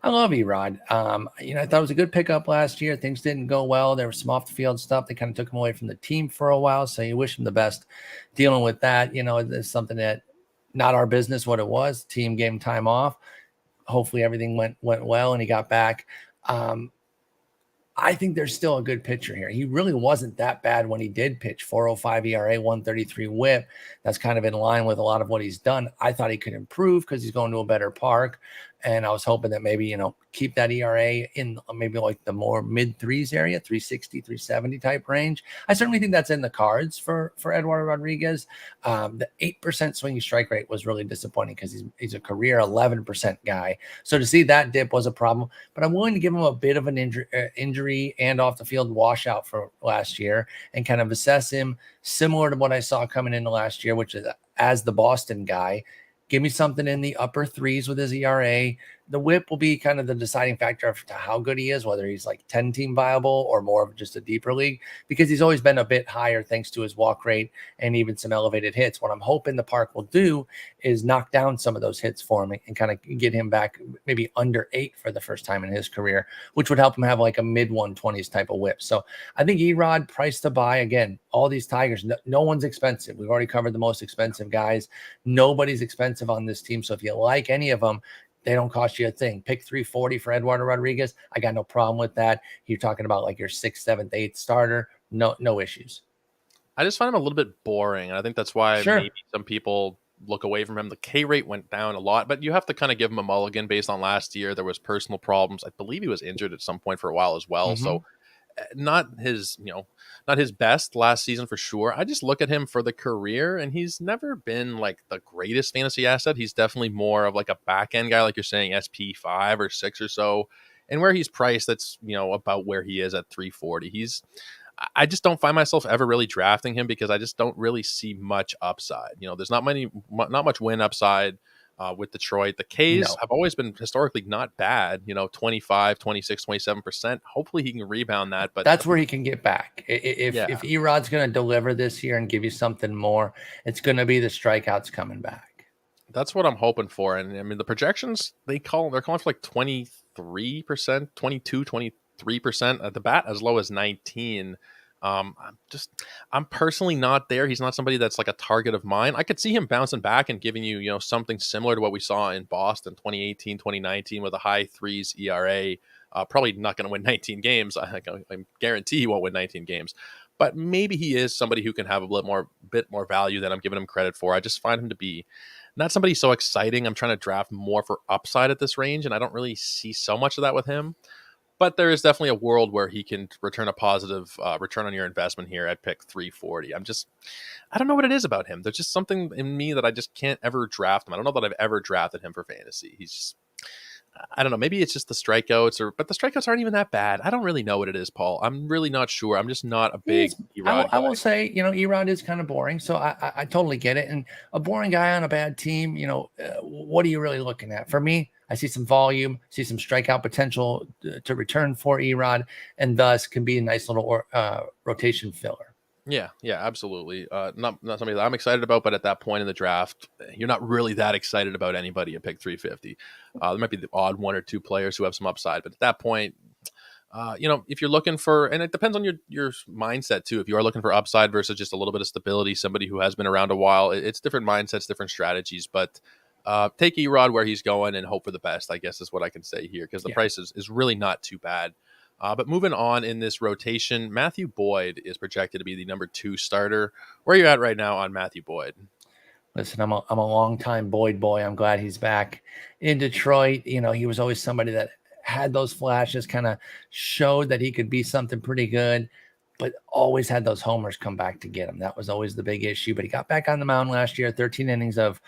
I love Erod. I thought it was a good pickup last year. Things didn't go well. There was some off the field stuff. They kind of took him away from the team for a while. So you wish him the best dealing with that. It's something that not our business what it was. Team gave him time off. Hopefully everything went well and he got back. I think there's still a good pitcher here. He really wasn't that bad when he did pitch. 4.05 ERA, 133 WHIP. That's kind of in line with a lot of what he's done. I thought he could improve because he's going to a better park. And I was hoping that maybe, keep that ERA in maybe like the more mid threes area, 360, 370 type range. I certainly think that's in the cards for Eduardo Rodriguez. The 8% swinging strike rate was really disappointing because he's a career 11% guy. So to see that dip was a problem, but I'm willing to give him a bit of an injury and off the field washout for last year and kind of assess him similar to what I saw coming into last year, which is as the Boston guy. Give me something in the upper threes with his ERA. The whip will be kind of the deciding factor of how good he is, whether he's like 10 team viable or more of just a deeper league, because he's always been a bit higher thanks to his walk rate and even some elevated hits. What I'm hoping the park will do is knock down some of those hits for him and kind of get him back maybe under 8 for the first time in his career, which would help him have like a mid 120s type of whip. So I think Erod price to buy. Again, all these Tigers, no one's expensive. We've already covered the most expensive guys. Nobody's expensive on this team. So if you like any of them, they don't cost you a thing. Pick 340 for Eduardo Rodriguez. I got no problem with that. You're talking about like your 6th, 7th, 8th starter. No issues. I just find him a little bit boring. And I think that's why maybe some people look away from him. The K rate went down a lot, but you have to kind of give him a mulligan based on last year. There was personal problems. I believe he was injured at some point for a while as well. Mm-hmm. So not his best last season for sure. I just look at him for the career, and he's never been like the greatest fantasy asset. He's definitely more of like a back end guy, like you're saying, SP 5 or 6 or so. And where he's priced, that's about where he is at 340. I just don't find myself ever really drafting him because I just don't really see much upside. There's not much win upside. With Detroit, the K's have always been historically not bad, 25, 26, 27%. Hopefully he can rebound that, but that's where he can get back. If Erod's going to deliver this year and give you something more, it's going to be the strikeouts coming back. That's what I'm hoping for. And I mean, the projections they're calling for like 23%, 22, 23% at the bat, as low as 19. I'm personally not there. He's not somebody that's like a target of mine. I could see him bouncing back and giving you, something similar to what we saw in Boston 2018, 2019 with a high 3s ERA. Probably not going to win 19 games. I guarantee he won't win 19 games, but maybe he is somebody who can have a bit more value than I'm giving him credit for. I just find him to be not somebody so exciting. I'm trying to draft more for upside at this range, and I don't really see so much of that with him. But there is definitely a world where he can return a positive return on your investment here at pick 340. I don't know what it is about him. There's just something in me that I just can't ever draft him. I don't know that I've ever drafted him for fantasy. He's just, I don't know. Maybe it's just the strikeouts, but the strikeouts aren't even that bad. I don't really know what it is, Paul. I'm really not sure. I'm just not a big Erod guy. I will say, Erod is kind of boring. So I totally get it. And a boring guy on a bad team, what are you really looking at? For me, I see some volume, see some strikeout potential to return for Erod, and thus can be a nice little rotation filler. Yeah, absolutely. Not something that I'm excited about, but at that point in the draft, you're not really that excited about anybody at pick 350. There might be the odd 1 or 2 players who have some upside, but at that point, if you're looking for, and it depends on your mindset too. If you are looking for upside versus just a little bit of stability, somebody who has been around a while, it's different mindsets, different strategies, but take Erod where he's going and hope for the best, I guess is what I can say here, because the price is really not too bad. But moving on in this rotation, Matthew Boyd is projected to be the number 2 starter. Where are you at right now on Matthew Boyd? Listen, I'm a long-time Boyd boy. I'm glad he's back in Detroit. He was always somebody that had those flashes, kind of showed that he could be something pretty good, but always had those homers come back to get him. That was always the big issue. But he got back on the mound last year, 13 innings of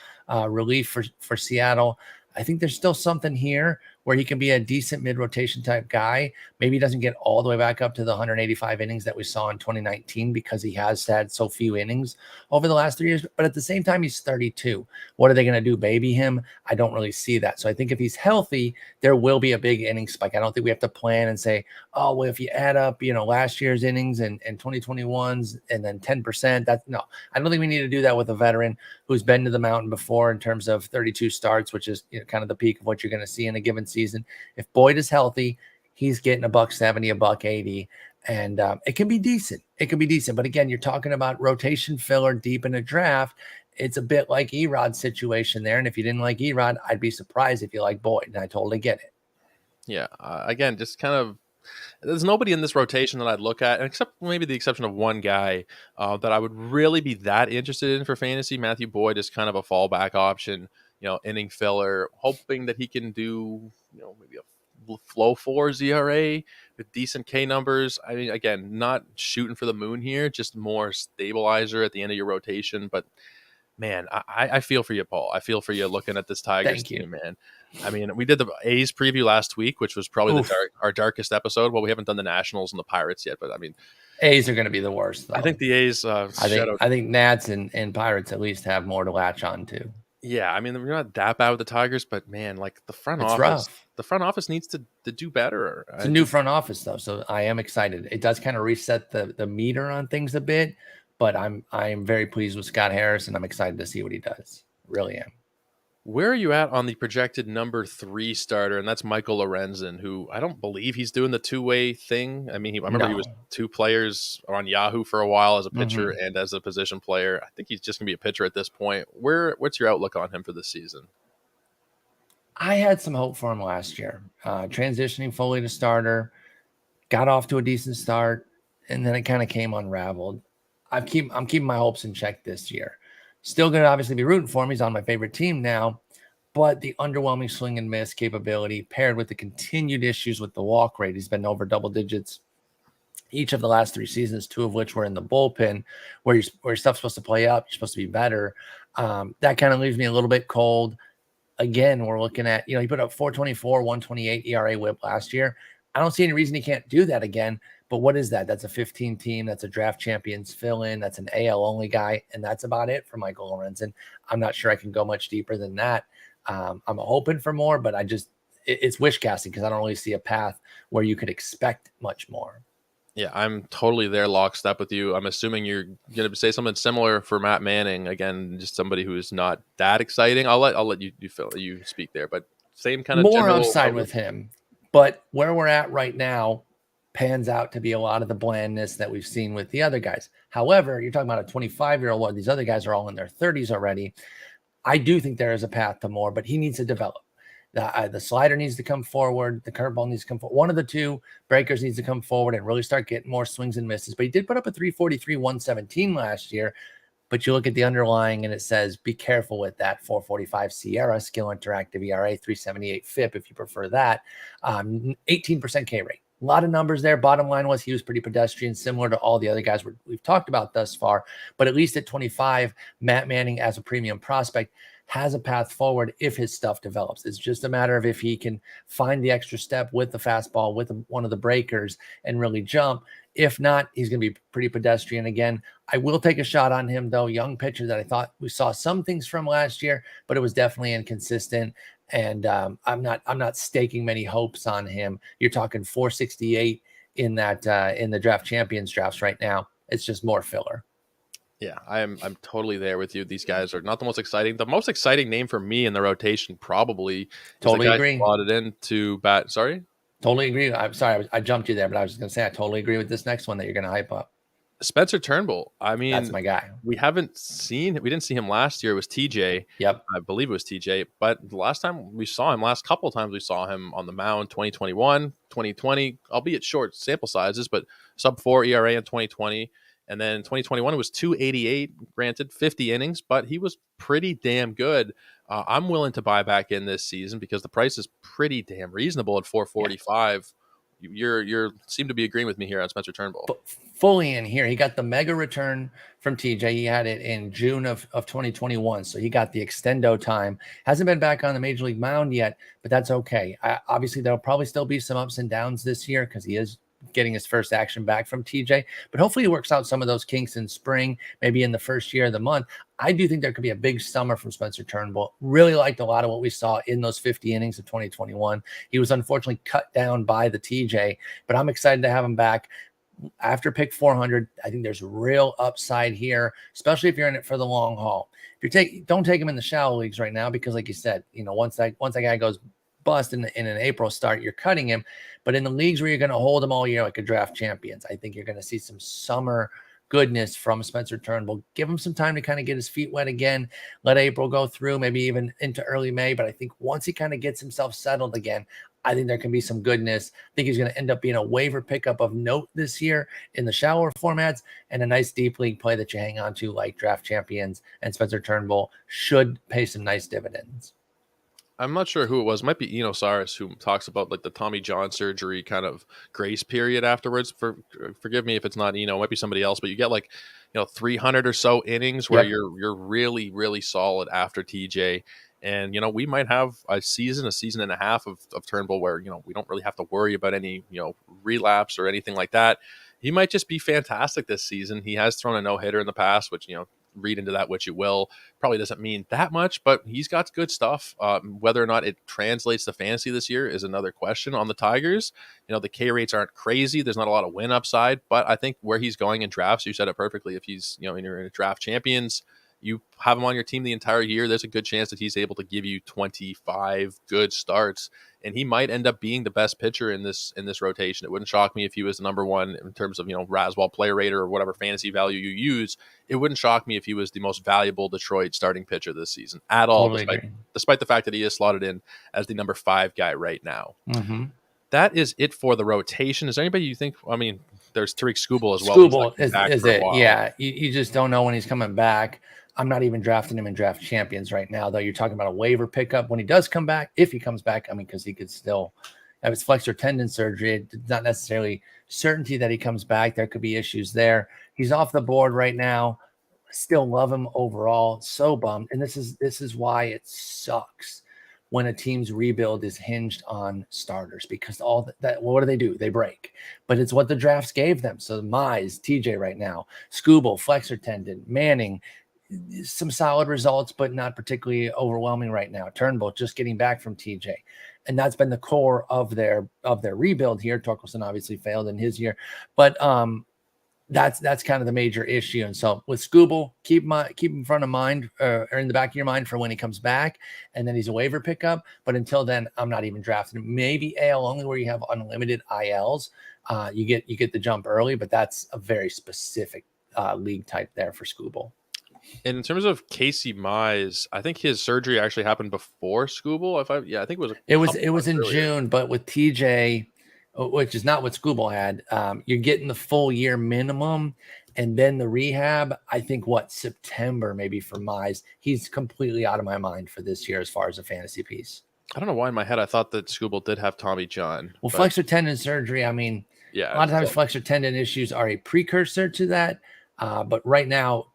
relief for Seattle. I think there's still something here where he can be a decent mid-rotation type guy. Maybe he doesn't get all the way back up to the 185 innings that we saw in 2019 because he has had so few innings over the last 3 years. But at the same time, he's 32. What are they going to do, baby him? I don't really see that. So I think if he's healthy, there will be a big inning spike. I don't think we have to plan and say, oh, well, if you add up, last year's innings and 2021's and then 10%, no. I don't think we need to do that with a veteran who's been to the mountain before in terms of 32 starts, which is kind of the peak of what you're going to see in a given season. If Boyd is healthy, he's getting $170, $180, and it can be decent. It can be decent. But again, you're talking about rotation filler deep in a draft. It's a bit like Erod's situation there. And if you didn't like Erod, I'd be surprised if you like Boyd. And I totally get it. Yeah. Again, just kind of, there's nobody in this rotation that I'd look at, except maybe the exception of one guy that I would really be that interested in for fantasy. Matthew Boyd is kind of a fallback option. inning filler, hoping that he can do, maybe a low 4s ERA with decent K numbers. I mean, again, not shooting for the moon here, just more stabilizer at the end of your rotation. But man, I feel for you, Paul. I feel for you looking at this Tigers team, man. I mean, we did the A's preview last week, which was probably our darkest episode. Well, we haven't done the Nationals and the Pirates yet, but I mean, A's are going to be the worst, though. I think the A's. I think Nats and Pirates at least have more to latch on to. Yeah, I mean, we're not that bad with the Tigers, but man, like the front office, rough. The front office needs to do better. It's a new front office, though, so I am excited. It does kind of reset the meter on things a bit, but I'm very pleased with Scott Harris, and I'm excited to see what he does. Really am. Where are you at on the projected number 3 starter? And that's Michael Lorenzen, who I don't believe he's doing the two-way thing. I mean, I remember he was 2 players on Yahoo for a while as a pitcher and as a position player. I think he's just going to be a pitcher at this point. What's your outlook on him for this season? I had some hope for him last year. Transitioning fully to starter, got off to a decent start, and then it kind of came unraveled. I'm keeping my hopes in check this year. Still going to obviously be rooting for him. He's on my favorite team now, but the underwhelming swing and miss capability paired with the continued issues with the walk rate. He's been over double digits each of the last 3 seasons, 2 of which were in the bullpen where your stuff's supposed to play up. You're supposed to be better. That kind of leaves me a little bit cold. Again, we're looking at, he put up 4.24, 1.28 ERA whip last year. I don't see any reason he can't do that again. But what is that? That's a 15 team. That's a draft champions fill-in. That's an AL only guy. And that's about it for Michael Lorenzen. I'm not sure I can go much deeper than that. I'm hoping for more, but it's wish casting because I don't really see a path where you could expect much more. Yeah, I'm totally there lockstep with you. I'm assuming you're going to say something similar for Matt Manning. Again, just somebody who is not that exciting. I'll let you speak there, but same kind of more upside with him. But where we're at right now pans out to be a lot of the blandness that we've seen with the other guys. However, you're talking about a 25-year-old one. These other guys are all in their 30s already. I do think there is a path to more, but he needs to develop. The slider needs to come forward. The curveball needs to come forward. One of the 2 breakers needs to come forward and really start getting more swings and misses. But he did put up a 343, 117 last year. But you look at the underlying and it says, be careful with that 445 Sierra, skill interactive ERA, 378 FIP if you prefer that, 18% K rate. A lot of numbers there. Bottom line was he was pretty pedestrian, similar to all the other guys we've talked about thus far. But at least at 25, Matt Manning as a premium prospect has a path forward if his stuff develops. It's just a matter of if he can find the extra step with the fastball, with one of the breakers, and really jump. If not, he's going to be pretty pedestrian again. I will take a shot on him, though. Young pitcher that I thought we saw some things from last year, but it was definitely inconsistent. And I'm not staking many hopes on him. You're talking 468 in the draft champions drafts right now. It's just more filler. Yeah, I'm totally there with you. These guys are not the most exciting. The most exciting name for me in the rotation probably totally agree. Slotted in to bat. Sorry. Totally agree. I'm sorry I jumped you there, but I was just going to say I totally agree with this next one that you're going to hype up. Spencer Turnbull. I mean, that's my guy. We didn't see him last year. It was TJ. Yep. I believe it was TJ. But the last couple of times we saw him on the mound, 2021, 2020, albeit short sample sizes, but sub 4 ERA in 2020. And then 2021, it was 288, granted 50 innings, but he was pretty damn good. I'm willing to buy back in this season because the price is pretty damn reasonable at 445. Yeah. You seem to be agreeing with me here on Spencer Turnbull. Fully in here. He got the mega return from TJ. He had it in June of 2021. So he got the extendo time. Hasn't been back on the major league mound yet, but that's okay. Obviously, there'll probably still be some ups and downs this year because he is getting his first action back from TJ, but hopefully he works out some of those kinks in spring, maybe in the first year of the month. I do think there could be a big summer from Spencer Turnbull. Really liked a lot of what we saw in those 50 innings of 2021. He was unfortunately cut down by the TJ, but I'm excited to have him back. After pick 400, I think there's real upside here, especially if you're in it for the long haul. If don't take him in the shallow leagues right now, because like you said, once that guy goes bust in an April start, you're cutting him. But in the leagues where you're going to hold him all year like a draft champions, I think you're going to see some summer goodness from Spencer Turnbull. Give him some time to kind of get his feet wet again. Let April go through, maybe even into early May. But I think once he kind of gets himself settled again, I think there can be some goodness. I think he's going to end up being a waiver pickup of note this year in the shallower formats, and a nice deep league play that you hang on to like Draft Champions and Spencer Turnbull should pay some nice dividends. I'm not sure who it was. It might be Enosaurus who talks about like the Tommy John surgery kind of grace period afterwards. Forgive me if it's not Eno, it might be somebody else, but you get like 300 or so innings where you're really really solid after TJ. And we might have a season and a half of Turnbull where we don't really have to worry about any relapse or anything like that. He might just be fantastic this season. He has thrown a no-hitter in the past, which read into that what you will. Probably doesn't mean that much, but he's got good stuff. Whether or not it translates to fantasy this year is another question. On the Tigers, the K rates aren't crazy. There's not a lot of win upside, but I think where he's going in drafts, you said it perfectly. If he's in your draft champions, you have him on your team the entire year, there's a good chance that he's able to give you 25 good starts, and he might end up being the best pitcher in this rotation. It wouldn't shock me if he was the number one in terms of Raswell player rate or whatever fantasy value you use. It wouldn't shock me if he was the most valuable Detroit starting pitcher this season at all, despite the fact that he is slotted in as the number 5 guy right now. Mm-hmm. That is it for the rotation. Is there anybody you think? I mean, there's Tariq Skubal as well. Skubal is it? Yeah, you just don't know when he's coming back. I'm not even drafting him in Draft Champions right now, though. You're talking about a waiver pickup when he does come back, if he comes back. I mean, because he could still have his flexor tendon surgery. It's not necessarily certainty that he comes back. There could be issues there. He's off the board right now. Still love him overall. So bummed. And this is why it sucks when a team's rebuild is hinged on starters, because all that what do? They break. But it's what the drafts gave them. So Mize, TJ right now, Skubal, flexor tendon, Manning, some solid results, but not particularly overwhelming right now. Turnbull just getting back from TJ. And that's been the core of their rebuild here. Torkelson obviously failed in his year, but that's kind of the major issue. And so with Skubal, keep in front of mind or in the back of your mind for when he comes back, and then he's a waiver pickup. But until then, I'm not even drafting him. Maybe AL only, where you have unlimited ILs. You get the jump early, but that's a very specific league type there for Skubal. And in terms of Casey Mize, I think his surgery actually happened before Skubal. I think it was in June, but with TJ, which is not what Skubal had, you're getting the full year minimum, and then the rehab. I think September maybe for Mize. He's completely out of my mind for this year as far as a fantasy piece. I don't know why in my head I thought that Skubal did have Tommy John. Well, flexor tendon surgery. I mean, a lot of times flexor tendon issues are a precursor to that, but right now,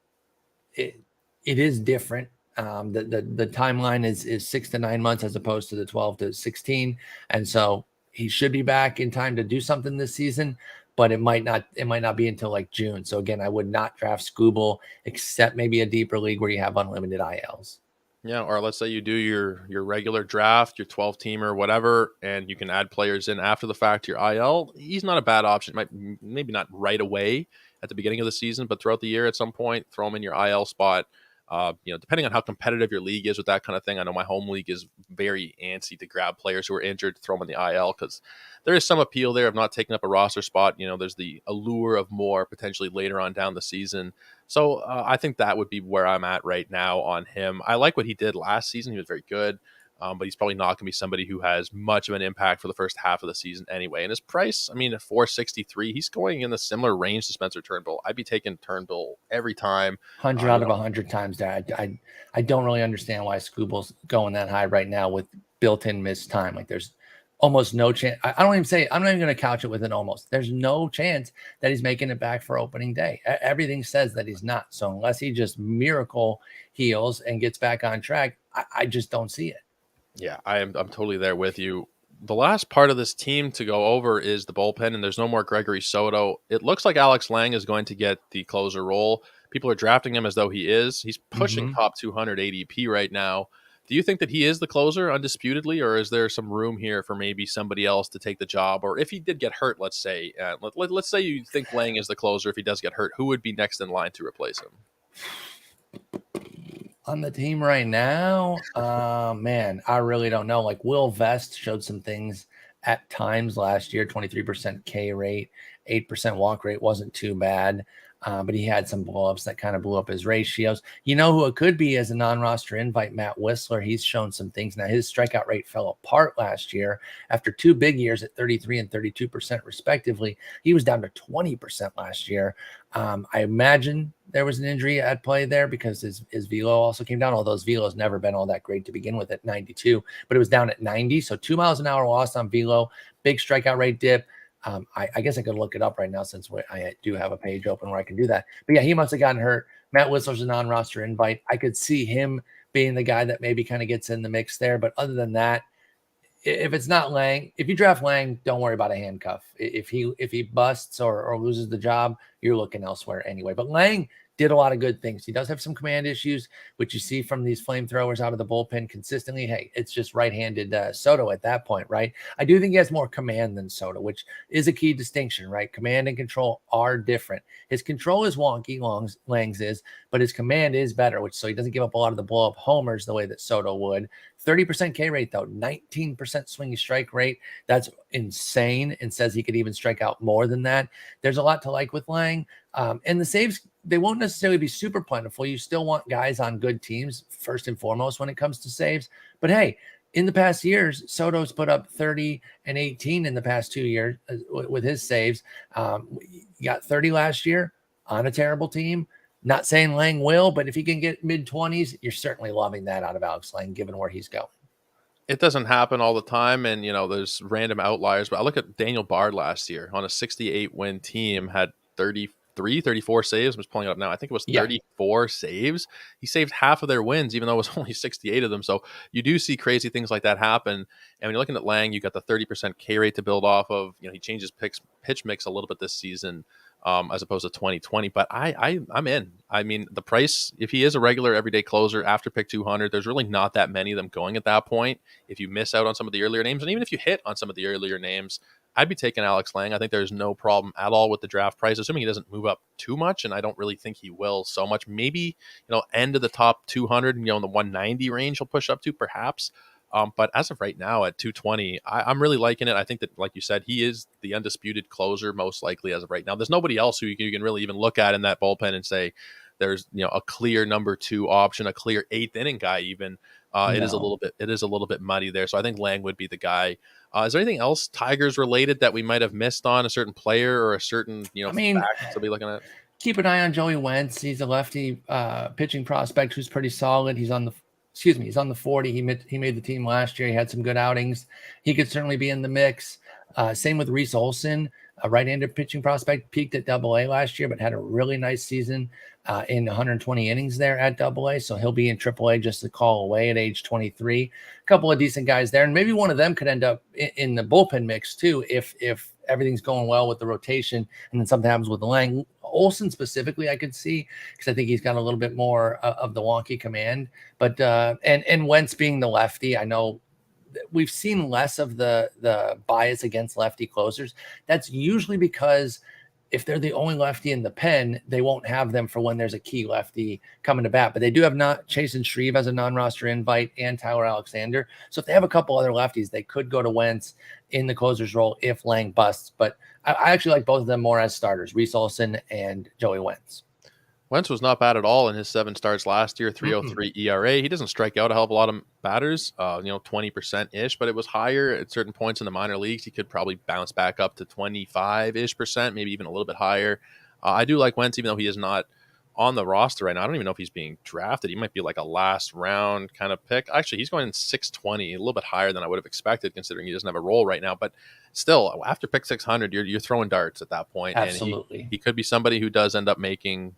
it is different. The timeline is 6 to 9 months as opposed to the 12 to 16. And so he should be back in time to do something this season, but it might not be until like June. So again, I would not draft Skubal except maybe a deeper league where you have unlimited ILs. Yeah, or let's say you do your regular draft, your 12-teamer, whatever, and you can add players in after the fact to your IL. He's not a bad option. Maybe not right away at the beginning of the season, but throughout the year at some point, throw him in your IL spot. Depending on how competitive your league is with that kind of thing. I know my home league is very antsy to grab players who are injured to throw them in the IL because there is some appeal there of not taking up a roster spot. There's the allure of more potentially later on down the season. So I think that would be where I'm at right now on him. I like what he did last season. He was very good. But he's probably not going to be somebody who has much of an impact for the first half of the season anyway. And his price, at $463, he's going in a similar range to Spencer Turnbull. I'd be taking Turnbull every time. 100 out of 100 times there. I don't really understand why Skubal's going that high right now with built-in missed time. Like there's almost no chance. I'm not even going to couch it with an almost. There's no chance that he's making it back for opening day. Everything says that he's not. So unless he just miracle heals and gets back on track, I just don't see it. Yeah, I'm totally there with you. The last part of this team to go over is the bullpen, and there's no more Gregory Soto. It looks like Alex Lang is going to get the closer role. People are drafting him as though he is. He's pushing top 200 ADP right now. Do you think that he is the closer undisputedly, or is there some room here for maybe somebody else to take the job? Or if he did get hurt, let's say, let's say you think Lang is the closer. If he does get hurt, who would be next in line to replace him? On the team right now, man, I really don't know. Like Will Vest showed some things at times last year, 23% K rate, 8% walk rate wasn't too bad. but he had some blow-ups that kind of blew up his ratios. You know who it could be as a non-roster invite? Matt Whistler. He's shown some things. Now, his strikeout rate fell apart last year after 2 big years at 33 and 32% respectively. He was down to 20% last year. I imagine there was an injury at play there because his velo also came down, although his velo's never been all that great to begin with at 92, but it was down at 90. So 2 miles an hour lost on velo, big strikeout rate dip. I guess I could look it up right now since I do have a page open where I can do that. But yeah, he must have gotten hurt. Matt Whistler's a non-roster invite. I could see him being the guy that maybe kind of gets in the mix there. But other than that, if it's not Lang, if you draft Lang, don't worry about a handcuff. If he busts or loses the job, you're looking elsewhere anyway. But Lang did a lot of good things. He does have some command issues, which you see from these flamethrowers out of the bullpen consistently. Hey, it's just right-handed Soto at that point, right? I do think he has more command than Soto, which is a key distinction, right? Command and control are different. His control is wonky, Lang's is, but his command is better, so he doesn't give up a lot of the blow-up homers the way that Soto would. 30% K rate, though, 19% swingy strike rate. That's insane, and says he could even strike out more than that. There's a lot to like with Lang. And the saves, they won't necessarily be super plentiful. You still want guys on good teams, first and foremost, when it comes to saves. But hey, in the past years, Soto's put up 30 and 18 in the past 2 years with his saves. He got 30 last year on a terrible team. Not saying Lang will, but if he can get mid-20s, you're certainly loving that out of Alex Lang, given where he's going. It doesn't happen all the time, and there's random outliers. But I look at Daniel Bard last year on a 68-win team, had 34 saves. I'm just pulling it up now. I think it was 34 saves. He saved half of their wins, even though it was only 68 of them. So you do see crazy things like that happen. And when you're looking at Lang, you got the 30% K rate to build off of. He changed his pitch mix a little bit this season, as opposed to 2020. But I'm in. I mean, the price, if he is a regular everyday closer after pick 200, there's really not that many of them going at that point. If you miss out on some of the earlier names, and even if you hit on some of the earlier names, I'd be taking Alex Lang. I think there's no problem at all with the draft price, assuming he doesn't move up too much, and I don't really think he will so much. Maybe, end of the top 200, in the 190 range he'll push up to, perhaps. But as of right now at 220, I'm really liking it. I think that, like you said, he is the undisputed closer, most likely as of right now. There's nobody else who you can really even look at in that bullpen and say there's a clear number 2 option, a clear 8th inning guy even. No. It is a little bit muddy there. So I think Lang would be the guy. Is there anything else Tigers related that we might have missed on, a certain player or a certain fact to be looking at? Keep an eye on Joey Wentz. He's a lefty pitching prospect who's pretty solid. He's on the 40. He made the team last year. He had some good outings. He could certainly be in the mix. Same with Reese Olson, a right-handed pitching prospect, peaked at Double-A last year, but had a really nice season in 120 innings there at Double-A. So he'll be in Triple-A just a call away at age 23. A couple of decent guys there, and maybe one of them could end up in the bullpen mix too if everything's going well with the rotation, and then something happens with the Lang. Olsen specifically, I could see, because I think he's got a little bit more of the wonky command. But and Wentz being the lefty, I know we've seen less of the bias against lefty closers. That's usually because if they're the only lefty in the pen, they won't have them for when there's a key lefty coming to bat. But they do have Chasen Shreve as a non-roster invite and Tyler Alexander. So if they have a couple other lefties, they could go to Wentz in the closer's role if Lang busts. But I actually like both of them more as starters, Reese Olson and Joey Wentz. Wentz was not bad at all in his 7 starts last year, 3.03 ERA. He doesn't strike out a hell of a lot of batters, 20%-ish, but it was higher at certain points in the minor leagues. He could probably bounce back up to 25-ish%, maybe even a little bit higher. I do like Wentz, even though he is not on the roster right now. I don't even know if he's being drafted. He might be like a last round kind of pick. Actually, he's going in 620, a little bit higher than I would have expected, considering he doesn't have a role right now. But still, after pick 600, you're throwing darts at that point. Absolutely. And he could be somebody who does end up making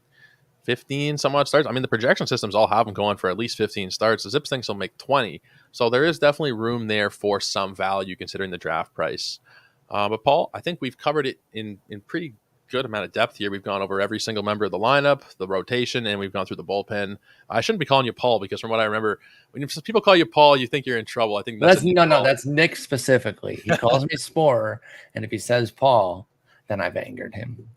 15 somewhat starts. I mean, the projection systems all have him going for at least 15 starts. The Zips thinks he'll make 20. So there is definitely room there for some value considering the draft price. But Paul, I think we've covered it in pretty good amount of depth here. We've gone over every single member of the lineup, the rotation, and we've gone through the bullpen. I shouldn't be calling you Paul, because from what I remember, when people call you Paul, you think you're in trouble. I think that's Nick specifically. He calls me Sporer, and if he says Paul, then I've angered him.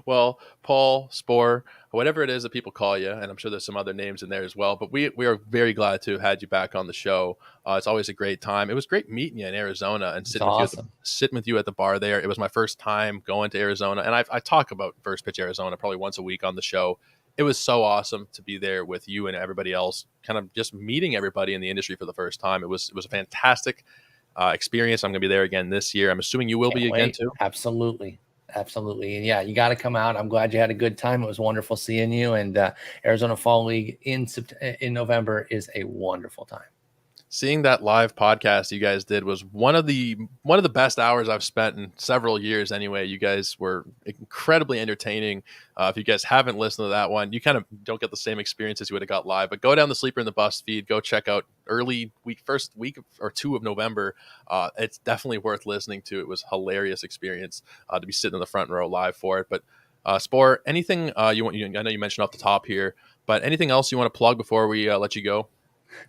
Well, Paul Sporer, whatever it is that people call you, and I'm sure there's some other names in there as well. But we are very glad to have had you back on the show. It's always a great time. It was great meeting you in Arizona and It's awesome. sitting with you at the bar there. It was my first time going to Arizona, and I talk about First Pitch Arizona probably once a week on the show. It was so awesome to be there with you and everybody else, kind of just meeting everybody in the industry for the first time. It was a fantastic experience. I'm going to be there again this year. I'm assuming you will be again too. Absolutely. Absolutely. And yeah, you got to come out. I'm glad you had a good time. It was wonderful seeing you. And Arizona Fall League in November is a wonderful time. Seeing that live podcast you guys did was one of the best hours I've spent in several years. Anyway, you guys were incredibly entertaining. If you guys haven't listened to that one, you kind of don't get the same experience as you would have got live. But go down the Sleeper in the Bus feed, go check out first week or two of November. It's definitely worth listening to. It was a hilarious experience to be sitting in the front row live for it. But Sporer, anything you want? I know you mentioned off the top here, but anything else you want to plug before we let you go?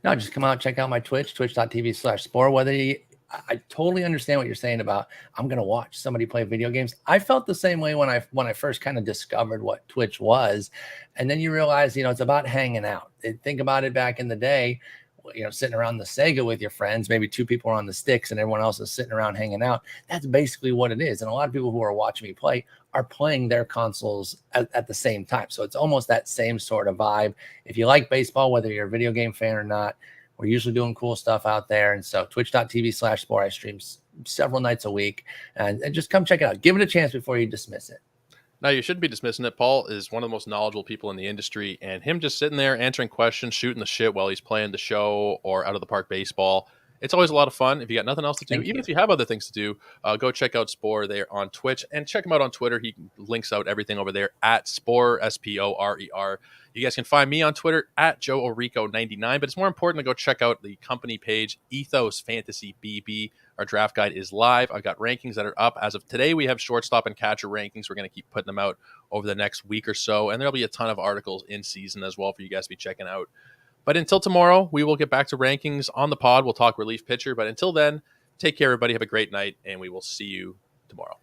No, just come out, check out my Twitch, twitch.tv/Sporer. I totally understand what you're saying about I'm going to watch somebody play video games. I felt the same way when I first kind of discovered what Twitch was. And then you realize, it's about hanging out. Think about it back in the day, sitting around the Sega with your friends, maybe two people are on the sticks and everyone else is sitting around hanging out. That's basically what it is. And a lot of people who are watching me play are playing their consoles at the same time. So it's almost that same sort of vibe. If you like baseball, whether you're a video game fan or not, we're usually doing cool stuff out there. And so twitch.tv/Sporer, I stream several nights a week, and just come check it out. Give it a chance before you dismiss it. No, you shouldn't be dismissing it. Paul is one of the most knowledgeable people in the industry, and him just sitting there answering questions, shooting the shit while he's playing the show or out of the park baseball. It's always a lot of fun. If you got nothing else to do, if you have other things to do, go check out Sporer there on Twitch and check him out on Twitter. He links out everything over there at Sporer, Sporer. You guys can find me on Twitter at Joe Orrico99, but it's more important to go check out the company page, Ethos Fantasy BB. Our draft guide is live. I've got rankings that are up. As of today, we have shortstop and catcher rankings. We're going to keep putting them out over the next week or so, and there'll be a ton of articles in season as well for you guys to be checking out. But until tomorrow, we will get back to rankings on the pod. We'll talk relief pitcher. But until then, take care, everybody. Have a great night, and we will see you tomorrow.